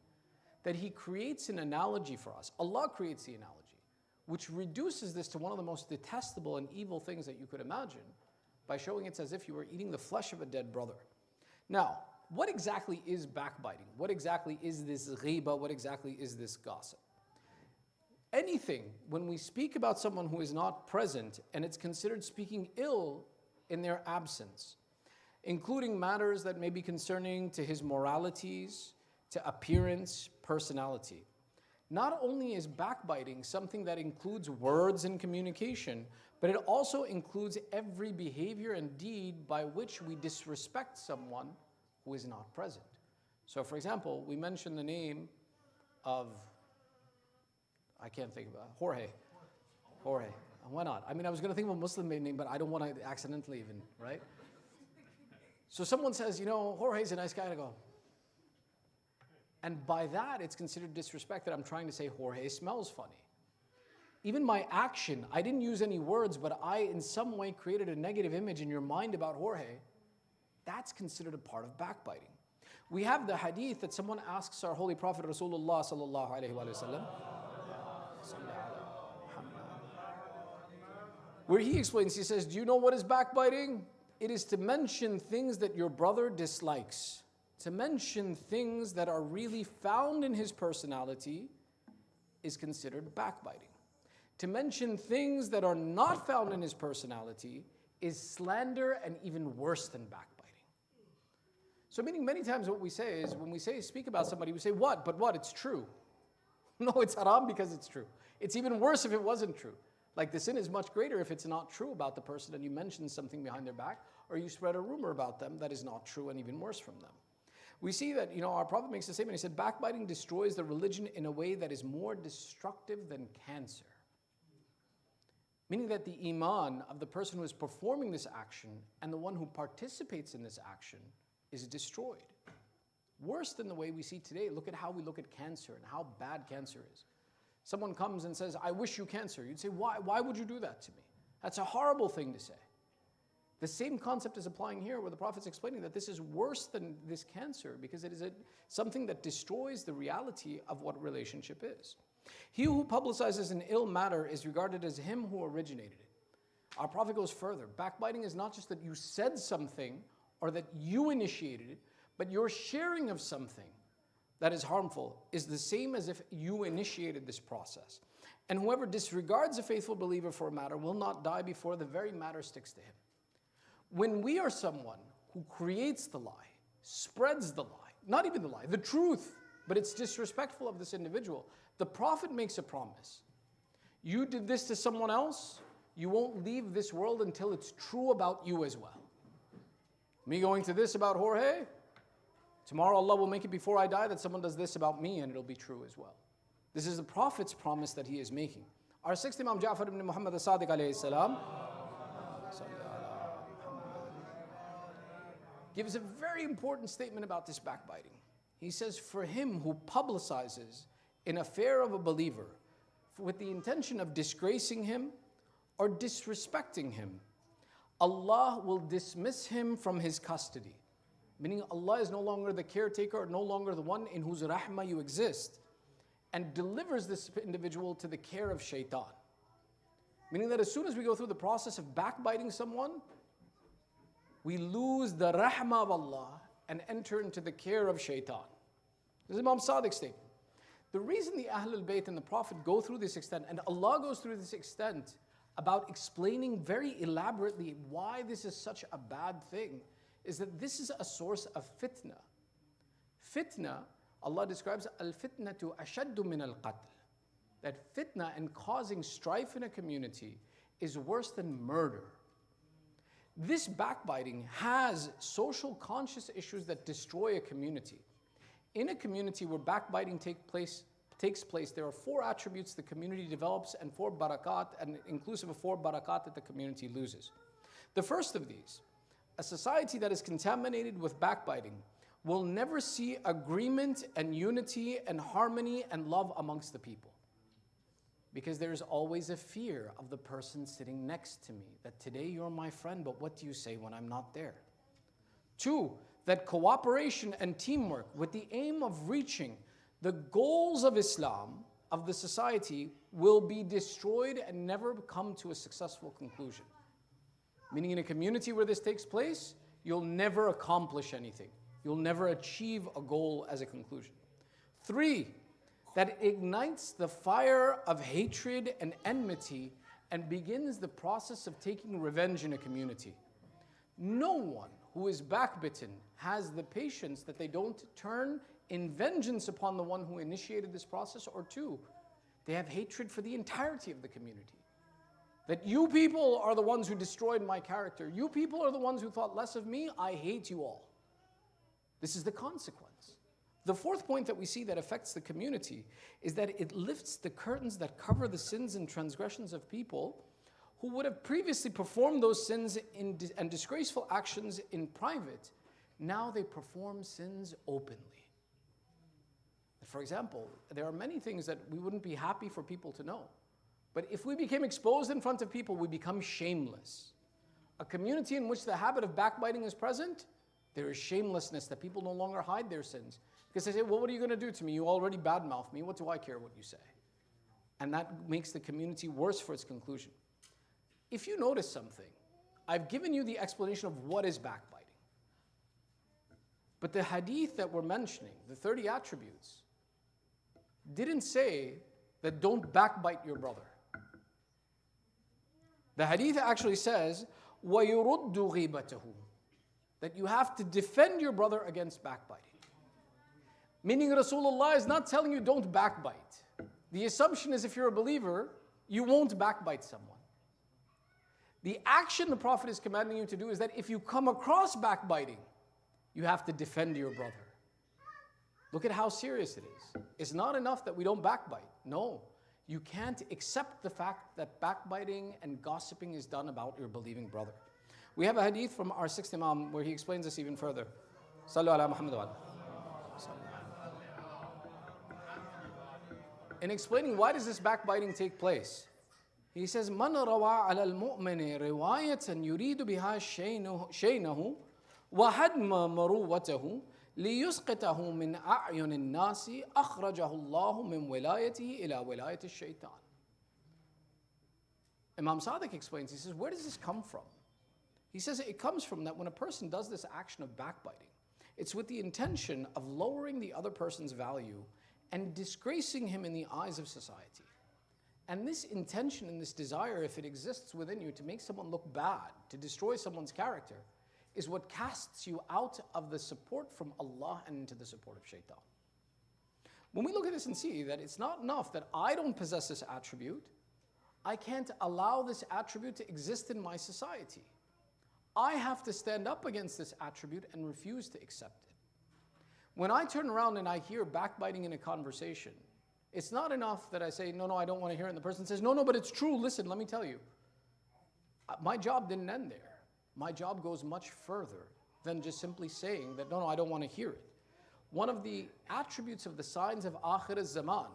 that He creates an analogy for us. Allah creates the analogy, which reduces this to one of the most detestable and evil things that you could imagine by showing it's as if you were eating the flesh of a dead brother. Now, what exactly is backbiting? What exactly is this ghiba? What exactly is this gossip? Anything, when we speak about someone who is not present and it's considered speaking ill in their absence, including matters that may be concerning to his moralities, to appearance, personality. Not only is backbiting something that includes words and communication, but it also includes every behavior and deed by which we disrespect someone who is not present. So for example, we mentioned the name of, I can't think of it, Jorge. Jorge. Why not? I mean, I was going to think of a Muslim name, but I don't want to accidentally even, right? So someone says, you know, Jorge's a nice guy, and I go. And by that, it's considered disrespect that I'm trying to say Jorge smells funny. Even my action, I didn't use any words, but I in some way created a negative image in your mind about Jorge. That's considered a part of backbiting. We have the hadith that someone asks our Holy Prophet Rasulullah sallallahu alaihi wasallam, where he explains, he says, do you know what is backbiting? It is to mention things that your brother dislikes. To mention things that are really found in his personality is considered backbiting. To mention things that are not found in his personality is slander and even worse than backbiting. So meaning many times what we say is, when we speak about somebody, we say, what? But what? It's true. No, it's haram because it's true. It's even worse if it wasn't true. Like the sin is much greater if it's not true about the person and you mention something behind their back, or you spread a rumor about them that is not true and even worse from them. We see that, our Prophet makes a statement. He said, backbiting destroys the religion in a way that is more destructive than cancer. Meaning that the iman of the person who is performing this action and the one who participates in this action is destroyed. Worse than the way we see today. Look at how we look at cancer and how bad cancer is. Someone comes and says, I wish you cancer. You'd say, why? Why would you do that to me? That's a horrible thing to say. The same concept is applying here where the Prophet's explaining that this is worse than this cancer because it is something that destroys the reality of what relationship is. He who publicizes an ill matter is regarded as him who originated it. Our Prophet goes further. Backbiting is not just that you said something or that you initiated it, but your sharing of something that is harmful is the same as if you initiated this process. And whoever disregards a faithful believer for a matter will not die before the very matter sticks to him. When we are someone who creates the lie, spreads the lie, not even the lie, the truth, but it's disrespectful of this individual, the Prophet makes a promise. You did this to someone else, you won't leave this world until it's true about you as well. Me going to this about Jorge, tomorrow Allah will make it before I die that someone does this about me and it'll be true as well. This is the Prophet's promise that he is making. Our sixth Imam Ja'far ibn Muhammad as-Sadiq alayhi salam gives a very important statement about this backbiting. He says, for him who publicizes an affair of a believer with the intention of disgracing him or disrespecting him, Allah will dismiss him from his custody. Meaning Allah is no longer the caretaker or no longer the one in whose rahmah you exist, and delivers this individual to the care of shaitan. Meaning that as soon as we go through the process of backbiting someone, we lose the rahmah of Allah and enter into the care of shaitan. This is Imam Sadiq's statement. The reason the Ahlul Bayt and the Prophet go through this extent, and Allah goes through this extent about explaining very elaborately why this is such a bad thing, is that this is a source of fitna. Fitna, Allah describes al-fitnatu ashaddu min al-qatl. That fitna and causing strife in a community is worse than murder. This backbiting has social conscious issues that destroy a community. In a community where backbiting takes place, there are 4 attributes the community develops and 4 barakat, and inclusive of 4 barakat that the community loses. The first of these, a society that is contaminated with backbiting will never see agreement and unity and harmony and love amongst the people. Because there's always a fear of the person sitting next to me, that today you're my friend, but what do you say when I'm not there? 2, that cooperation and teamwork with the aim of reaching the goals of Islam, of the society, will be destroyed and never come to a successful conclusion. Meaning in a community where this takes place, you'll never accomplish anything. You'll never achieve a goal as a conclusion. 3, that it ignites the fire of hatred and enmity and begins the process of taking revenge in a community. No one who is backbitten has the patience that they don't turn in vengeance upon the one who initiated this process, or 2, they have hatred for the entirety of the community. That you people are the ones who destroyed my character. You people are the ones who thought less of me. I hate you all. This is the consequence. The fourth point that we see that affects the community is that it lifts the curtains that cover the sins and transgressions of people who would have previously performed those sins and disgraceful actions in private. Now they perform sins openly. For example, there are many things that we wouldn't be happy for people to know. But if we became exposed in front of people, we become shameless. A community in which the habit of backbiting is present, there is shamelessness, that people no longer hide their sins. Because they say, well, what are you going to do to me? You already badmouth me. What do I care what you say? And that makes the community worse for its conclusion. If you notice something, I've given you the explanation of what is backbiting. But the hadith that we're mentioning, the 30 attributes, didn't say that don't backbite your brother. The hadith actually says, وَيُرُدُّ غِيبَتَهُ, that you have to defend your brother against backbiting. Meaning Rasulullah is not telling you don't backbite. The assumption is if you're a believer, you won't backbite someone. The action the Prophet is commanding you to do is that if you come across backbiting, you have to defend your brother. Look at how serious it is. It's not enough that we don't backbite. No, you can't accept the fact that backbiting and gossiping is done about your believing brother. We have a hadith from our sixth Imam where he explains this even further. Sallu ala Muhammad wa ala. In explaining why does this backbiting take place, he says, "Man rawa ala al-mu'mini riwayatan yuridu biha shaynahu wa hadma maruwatahu liyusqitahu min a'yun an-nasi akhrajahu Allah min wilayatihi ila wilayati ash-shaytan." Imam Sadiq explains, he says, where does this come from? He says it comes from that when a person does this action of backbiting, it's with the intention of lowering the other person's value and disgracing him in the eyes of society. And this intention and this desire, if it exists within you to make someone look bad, to destroy someone's character, is what casts you out of the support from Allah and into the support of shaitan. When we look at this and see that it's not enough that I don't possess this attribute, I can't allow this attribute to exist in my society. I have to stand up against this attribute and refuse to accept it. When I turn around and I hear backbiting in a conversation, it's not enough that I say, no, I don't want to hear it. And the person says, no, but it's true. Listen, let me tell you. My job didn't end there. My job goes much further than just simply saying that, no, I don't want to hear it. One of the attributes of the signs of Akhir az-Zaman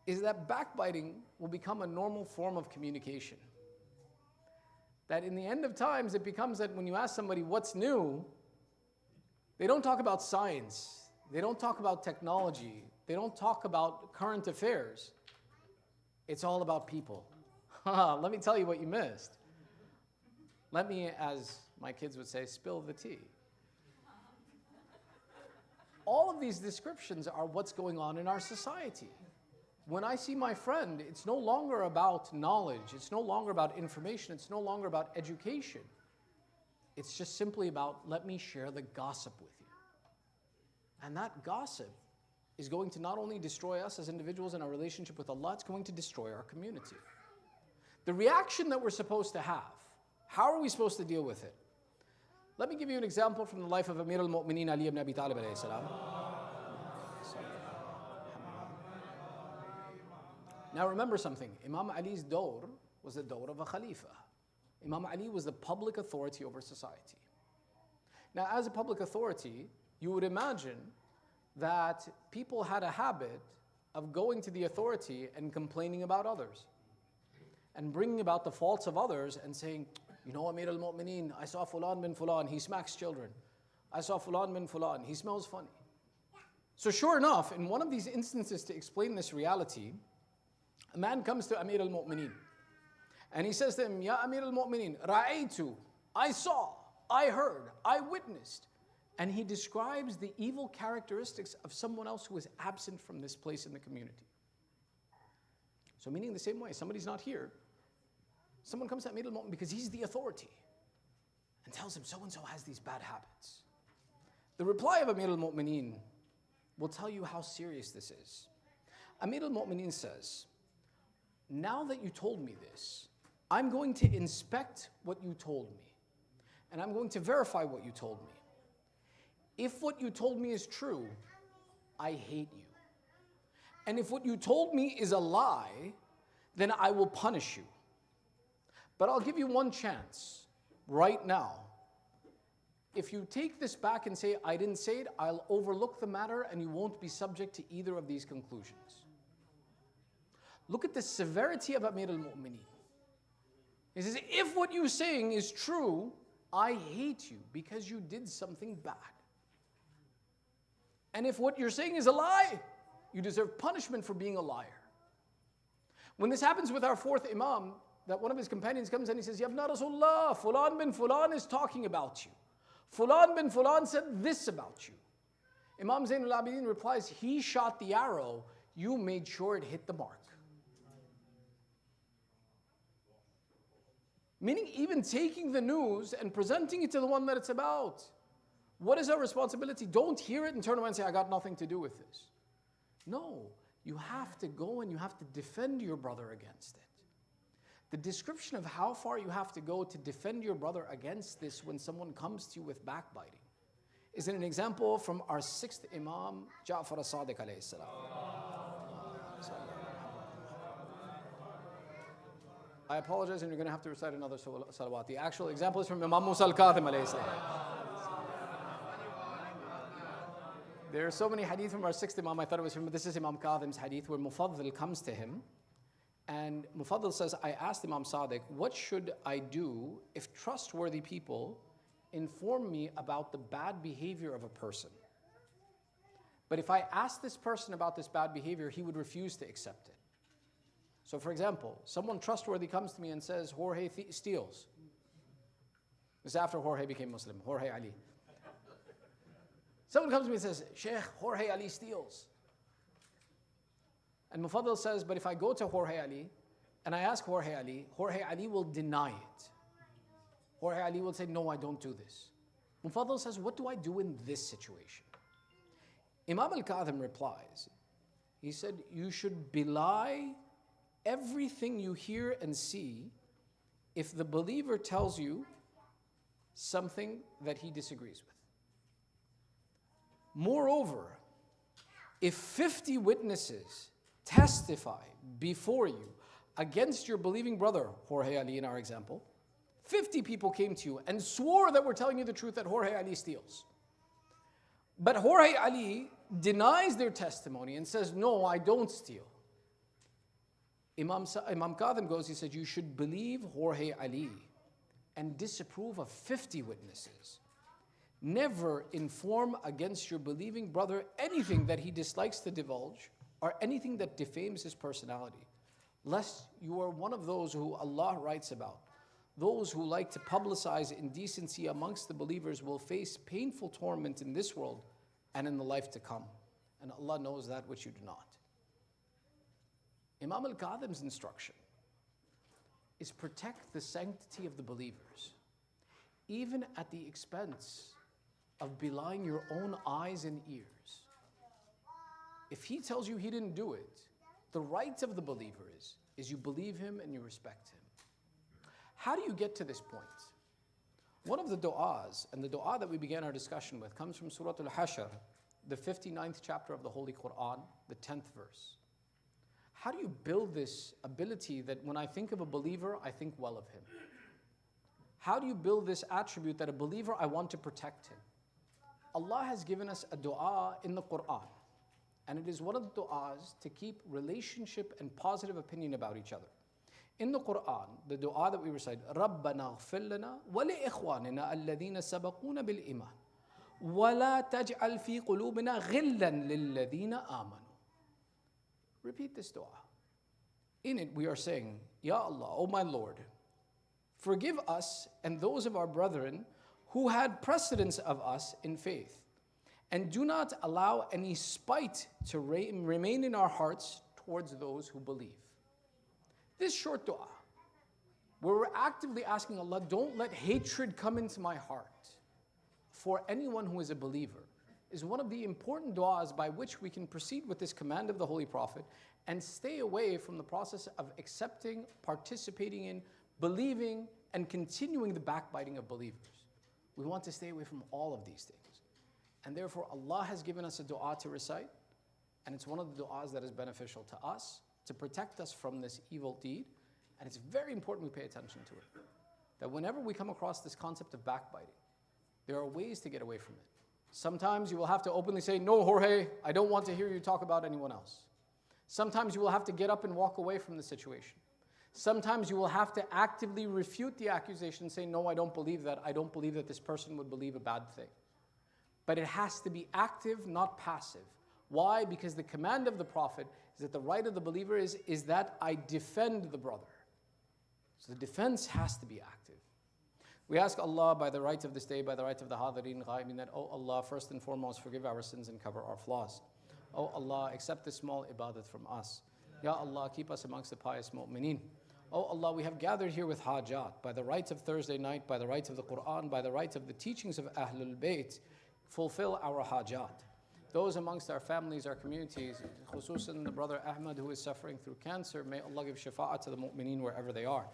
is that backbiting will become a normal form of communication. That in the end of times, it becomes that when you ask somebody what's new, they don't talk about science. They don't talk about technology. They don't talk about current affairs. It's all about people. Let me tell you what you missed. Let me, as my kids would say, spill the tea. All of these descriptions are what's going on in our society. When I see my friend, it's no longer about knowledge. It's no longer about information. It's no longer about education. It's just simply about, let me share the gossip with you. And that gossip is going to not only destroy us as individuals in our relationship with Allah, it's going to destroy our community. The reaction that we're supposed to have, how are we supposed to deal with it? Let me give you an example from the life of Amir al-Mu'mineen Ali ibn Abi Talib alayhi salam. Now remember something, Imam Ali's dawr was the dawr of a Khalifa. Imam Ali was the public authority over society. Now as a public authority, you would imagine that people had a habit of going to the authority and complaining about others and bringing about the faults of others and saying, you know, Amir al-Mu'mineen, I saw Fulan bin Fulan, he smacks children. I saw Fulan bin Fulan, he smells funny. So sure enough, in one of these instances to explain this reality, a man comes to Amir al-Mu'mineen and he says to him, Ya Amir al-Mu'mineen, Ra'aytu, I saw, I heard, I witnessed. And he describes the evil characteristics of someone else who is absent from this place in the community. So meaning the same way, somebody's not here. Someone comes to Amir al-Mu'mineen because he's the authority and tells him so-and-so has these bad habits. The reply of Amir al-Mu'mineen will tell you how serious this is. Amir al-Mu'mineen says, now that you told me this, I'm going to inspect what you told me. And I'm going to verify what you told me. if what you told me is true, I hate you. And if what you told me is a lie, then I will punish you. But I'll give you one chance right now. If you take this back and say, I didn't say it, I'll overlook the matter and you won't be subject to either of these conclusions. Look at the severity of Amir al-Mu'mineen. He says, if what you're saying is true, I hate you because you did something bad. And if what you're saying is a lie, you deserve punishment for being a liar. When this happens with our fourth Imam, that one of his companions comes and he says, Ya Ibn Rasulullah, Fulan bin Fulan is talking about you. Fulan bin Fulan said this about you. Imam Zain al-Abidin replies, he shot the arrow, you made sure it hit the mark. Meaning even taking the news and presenting it to the one that it's about. What is our responsibility? Don't hear it and turn around and say, I got nothing to do with this. No, you have to go and you have to defend your brother against it. The description of how far you have to go to defend your brother against this when someone comes to you with backbiting is an example from our sixth Imam, Ja'far as-Sadiq alayhi salam. I apologize, and you're going to have to recite another salawat. The actual example is from Imam Musa al-Kadhim alayhi salam. There are so many hadith from our sixth Imam, I thought it was from, this is Imam Kadhim's hadith, where Mufaddal comes to him, and Mufaddal says, I asked Imam Sadiq, what should I do if trustworthy people inform me about the bad behavior of a person? But if I ask this person about this bad behavior, he would refuse to accept it. So for example, someone trustworthy comes to me and says, Jorge steals. This is after Jorge became Muslim, Jorge Ali. Someone comes to me and says, Sheikh, Jorge Ali steals. And Mufaddal says, but if I go to Jorge Ali and I ask Jorge Ali will deny it. Jorge Ali will say, no, I don't do this. Mufaddal says, what do I do in this situation? Imam al-Kadhim replies, he said, you should belie everything you hear and see if the believer tells you something that he disagrees with. Moreover, if 50 witnesses testify before you against your believing brother, Jorge Ali in our example, 50 people came to you and swore that we're telling you the truth that Jorge Ali steals. But Jorge Ali denies their testimony and says, no, I don't steal. Imam Kadhim goes, he said, you should believe Jorge Ali and disapprove of 50 witnesses. Never inform against your believing brother anything that he dislikes to divulge or anything that defames his personality, lest you are one of those who Allah writes about. Those who like to publicize indecency amongst the believers will face painful torment in this world and in the life to come. And Allah knows that which you do not. Imam al-Kadhim's instruction is protect the sanctity of the believers, even at the expense of belying your own eyes and ears. If he tells you he didn't do it, the right of the believer is you believe him and you respect him. How do you get to this point? One of the du'as, and the du'a that we began our discussion with, comes from Surah Al-Hashr, the 59th chapter of the Holy Quran, the 10th verse. How do you build this ability that when I think of a believer, I think well of him? How do you build this attribute that a believer, I want to protect him? Allah has given us a dua in the Quran, and it is one of the du'as to keep relationship and positive opinion about each other. In the Quran, the dua that we recite, رَبَّنَا اغْفِرْ لَنَا وَلِإِخْوَانِنَا الَّذِينَ سَبَقُونَ بِالْإِيمَانِ وَلَا تَجْعَلْ فِي قُلُوبِنَا غِلًّا لِلَّذِينَ آمَنُوا. Repeat this dua. In it we are saying, Ya Allah, O my Lord, forgive us and those of our brethren who had precedence of us in faith, and do not allow any spite to remain in our hearts towards those who believe. This short dua, where we're actively asking Allah, don't let hatred come into my heart for anyone who is a believer, is one of the important du'as by which we can proceed with this command of the Holy Prophet and stay away from the process of accepting, participating in, believing, and continuing the backbiting of believers. We want to stay away from all of these things. And therefore, Allah has given us a dua to recite, and it's one of the du'as that is beneficial to us to protect us from this evil deed. And it's very important we pay attention to it. That whenever we come across this concept of backbiting, there are ways to get away from it. Sometimes you will have to openly say, no, Jorge, I don't want to hear you talk about anyone else. Sometimes you will have to get up and walk away from the situation. Sometimes you will have to actively refute the accusation and say, no, I don't believe that. I don't believe that this person would believe a bad thing. But it has to be active, not passive. Why? Because the command of the Prophet is that the right of the believer is that I defend the brother. So the defense has to be active. We ask Allah by the right of this day, by the right of the Hadirin Ghaibin, that, oh Allah, first and foremost, forgive our sins and cover our flaws. Oh Allah, accept this small ibadat from us. Ya Allah, keep us amongst the pious mu'mineen. Oh Allah, we have gathered here with hajat, by the rights of Thursday night, by the rights of the Quran, by the rights of the teachings of Ahlul Bayt, fulfill our hajat. Those amongst our families, our communities, khususan the brother Ahmad who is suffering through cancer, may Allah give shafa'at to the mu'mineen wherever they are.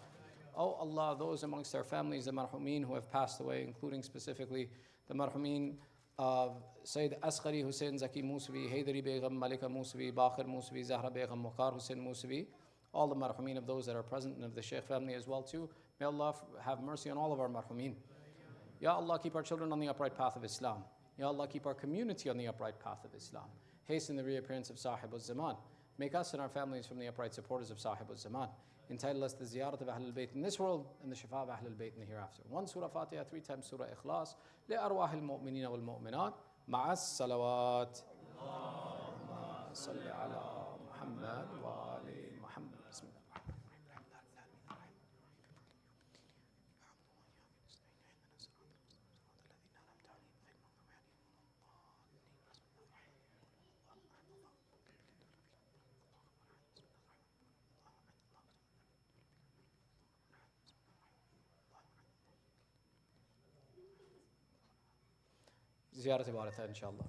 Oh Allah, those amongst our families, the marhumeen who have passed away, including specifically the marhumeen of Sayyid Asghari Hussain Zaki Musavi, Haydari Begum, Malika Musavi, Baqir Musavi, Zahra Begum, Waqar Hussain Musavi, all the marhumeen of those that are present and of the Shaykh family as well too. May Allah have mercy on all of our marhumeen. Ya Allah, keep our children on the upright path of Islam. Ya Allah, keep our community on the upright path of Islam. Hasten the reappearance of Sahib al-Zaman. Make us and our families from the upright supporters of Sahib al-Zaman. Entitle us to the ziyarat of Ahlul Bayt in this world and the shifa of Ahlul Bayt in the hereafter. One Surah Fatiha, 3 times Surah Ikhlas. لأرواح المؤمنين والمؤمنات مع الصلوات. اللهم صل على محمد وآل محمد. بسم الله. زيارة بارتها إن شاء الله.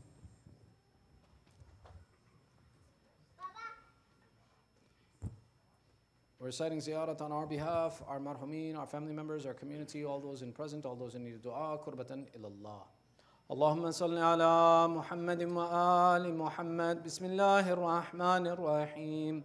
We're reciting ziyarat on our behalf, our marhumeen, our family members, our community, all those in present, all those in need of dua, qurbatan ilallah. اللهم صل على محمد وآل محمد. بسم الله الرحمن الرحيم.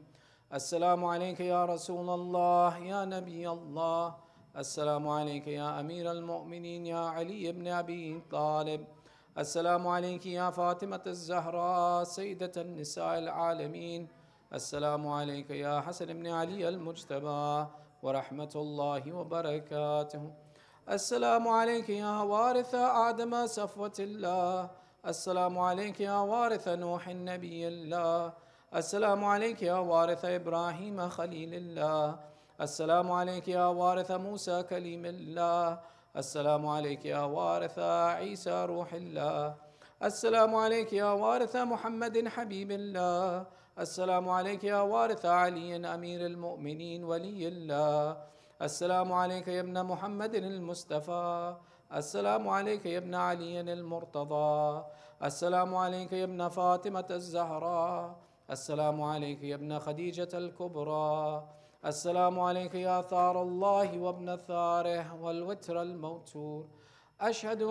السلام عليك يا رسول الله يا نبي الله. السلام عليك يا أمير المؤمنين يا علي بن أبي طالب. السلام عليك يا فاطمة الزهراء سيدة النساء العالمين. السلام عليك يا حسن بن علي المجتبى ورحمة الله وبركاته. السلام عليك يا وارث آدم صفوة الله. السلام عليك يا وارث نوح النبي الله. السلام عليك يا وارث إبراهيم خليل الله. السلام عليك يا وارث موسى كليم الله. السلام عليك يا وارث عيسى روح الله. السلام عليك يا وارث محمد حبيب الله. السلام عليك يا وارث علي أمير المؤمنين ولي الله. السلام عليك يا ابن محمد المصطفى. السلام عليك يا ابن علي المرتضى. السلام عليك يا ابن فاطمة الزهراء. السلام عليك يا ابن خديجة الكبرى. السلام عليك يا ثار الله وابن ثاره والوتر الموتور. أشهد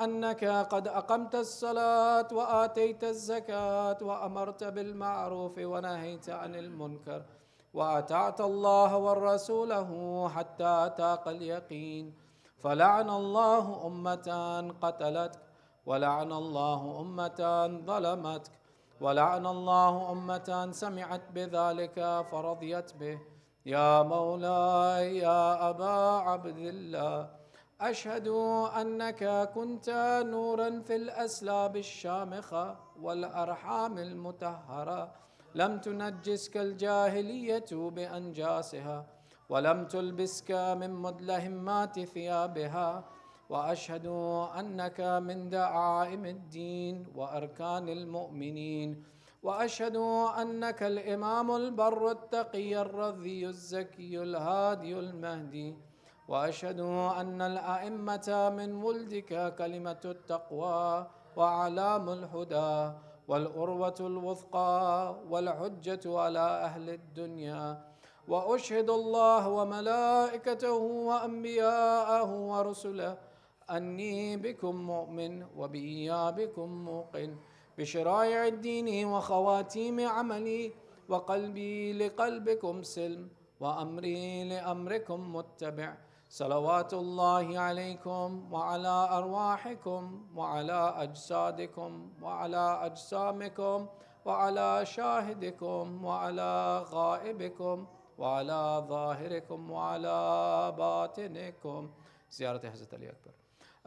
أنك قد أقمت الصلاة وآتيت الزكاة وأمرت بالمعروف ونهيت عن المنكر وأطعت الله ورسوله حتى أتاك اليقين. فلعن الله أمة قتلتك ولعن الله أمة ظلمتك ولعن الله أمة سمعت بذلك فرضيت به. يا مولاي يا أبا عبد الله، أشهد أنك كنت نورا في الأسلاب الشامخة والأرحام المطهرة، لم تنجسك الجاهلية بأنجاسها ولم تلبسك من مدلهمات ثيابها. وأشهد أنك من دعائم الدين وأركان المؤمنين. وأشهد أنك الإمام البر التقي الرضي الزكي الهادي المهدي. وأشهد أن الأئمة من ولدك كلمة التقوى وأعلام الهدى والأروة الوثقى والحجة على أهل الدنيا. وأشهد الله وملائكته وأنبياءه ورسله أني بكم مؤمن وبإيابكم موقن بشرائع الدين وخواتيم عملي وقلبي لقلبكم سلم وأمري لأمركم متبع صلوات الله عليكم وعلى أرواحكم وعلى أجسادكم وعلى أجسامكم وعلى شاهدكم وعلى غائبكم وعلى ظاهركم وعلى باطنكم. زيارة حضرت علي أكبر.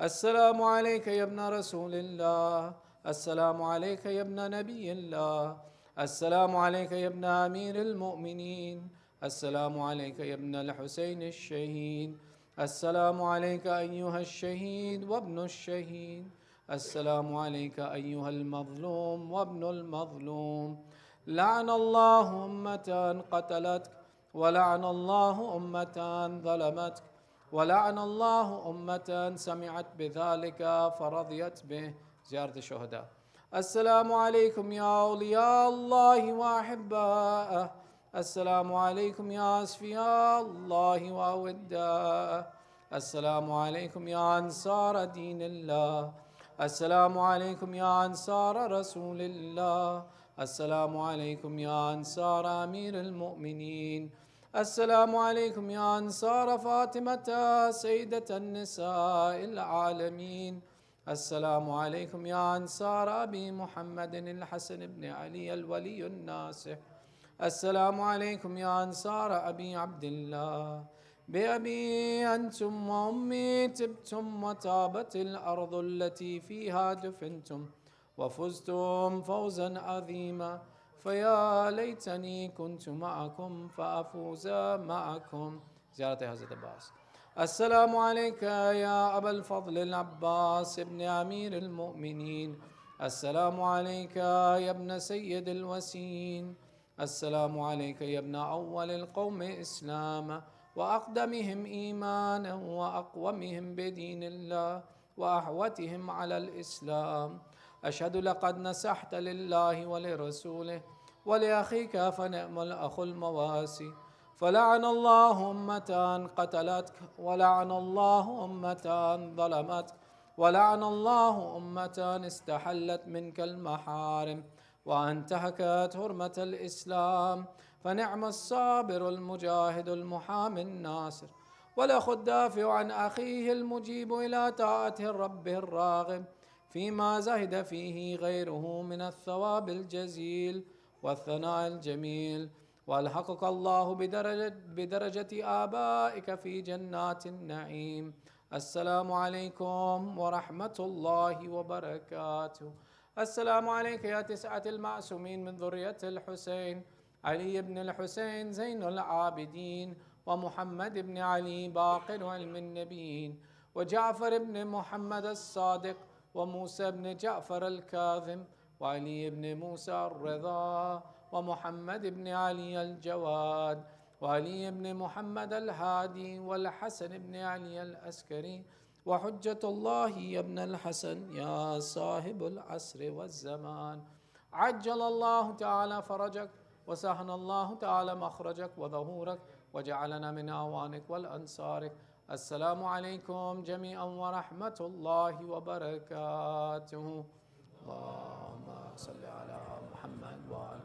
السلام عليك يا ابن رسول الله، السلام عليك يا ابن نبي الله، السلام عليك يا ابن أمير المؤمنين، السلام عليك يا ابن الحسين الشهيد، السلام عليك أيها الشهيد وابن الشهيد، السلام عليك أيها المظلوم وابن المظلوم. لعن الله أمة قتلتك، ولعن الله أمة ظلمتك، ولعن الله أمة سمعت بذلك فرضيت به. زيارة الشهداء. السلام عليكم يا أولياء الله وأحباءه، السلام عليكم يا أصفياء الله وأوداءه، السلام عليكم يا أنصار دين الله، السلام عليكم يا أنصار رسول الله، السلام عليكم يا أنصار أمير المؤمنين، السلام عليكم يا أنصار فاطمة سيدة النساء العالمين، السلام عليكم يا أنصار أبي محمد الحسن بن علي الولي الناصح، السلام عليكم يا أنصار أبي عبد الله. بأبي أنتم وأمي تبتم وتابت الأرض التي فيها دفنتم وفزتم فوزا عظيما، فيا ليتني كنت معكم فأفوز معكم. زيارة حضرت عباس. السلام عليك يا أبا الفضل العباس ابن أمير المؤمنين، السلام عليك يا ابن سيد الوسيين، السلام عليك يا ابن أول القوم إسلاما وأقدمهم إيمانا وأقومهم بدين الله وأحوتهم على الإسلام. أشهد لقد نسحت لله ولرسوله ولأخيك فنعم الأخ المواسي. فلعن الله أمة قتلتك، ولعن الله أمة ظلمتك، ولعن الله أمة استحلت منك المحارم وانتهكت حرمة الإسلام. فنعم الصابر المجاهد المحامي الناصر، والأخ الدافع عن أخيه المجيب إلى طاعة الرب الراغب فيما زهد فيه غيره من الثواب الجزيل والثناء الجميل. والحقك الله بدرجة آبائك في جنات النعيم. السلام عليكم ورحمة الله وبركاته. السلام عليك يا تسعة المعصومين من ذرية الحسين، علي بن الحسين زين العابدين، ومحمد بن علي باقر علم النبيين، وجعفر بن محمد الصادق، وموسى بن جعفر الكاظم، وعلي بن موسى الرضا، ومحمد بن علي الجواد، وعلي بن محمد الهادي، والحسن بن علي العسكري، وحجة الله يا ابن الحسن يا صاحب العصر والزمان. عجل الله تعالى فرجك، وسهل الله تعالى مخرجك وظهورك، وجعلنا من أعوانك والأنصارك. السلام عليكم جميعا ورحمة الله وبركاته. اللهم صل على محمد وآل.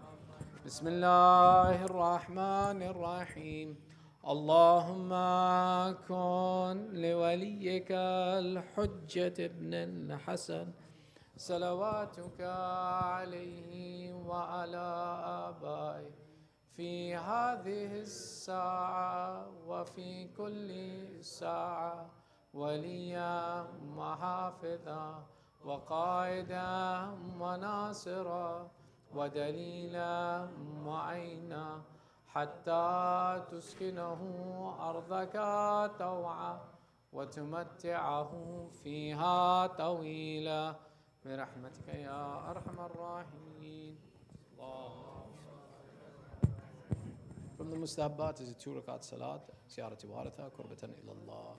بسم الله الرحمن الرحيم. اللهم كن لوليك الحجة ابن الحسن صلواتك عليه وعلى آبائه في هذه الساعة وفي كل ساعة وليا وحافظا وقائدا وناصرا ودليلا وعينا، حتى تسكنه أرضك طوعا وتمتعه فيها طويلا برحمتك يا أرحم الراحمين. From the mustahabbat is a 2 rakat salat, زيارة وارثة قربة إلى الله.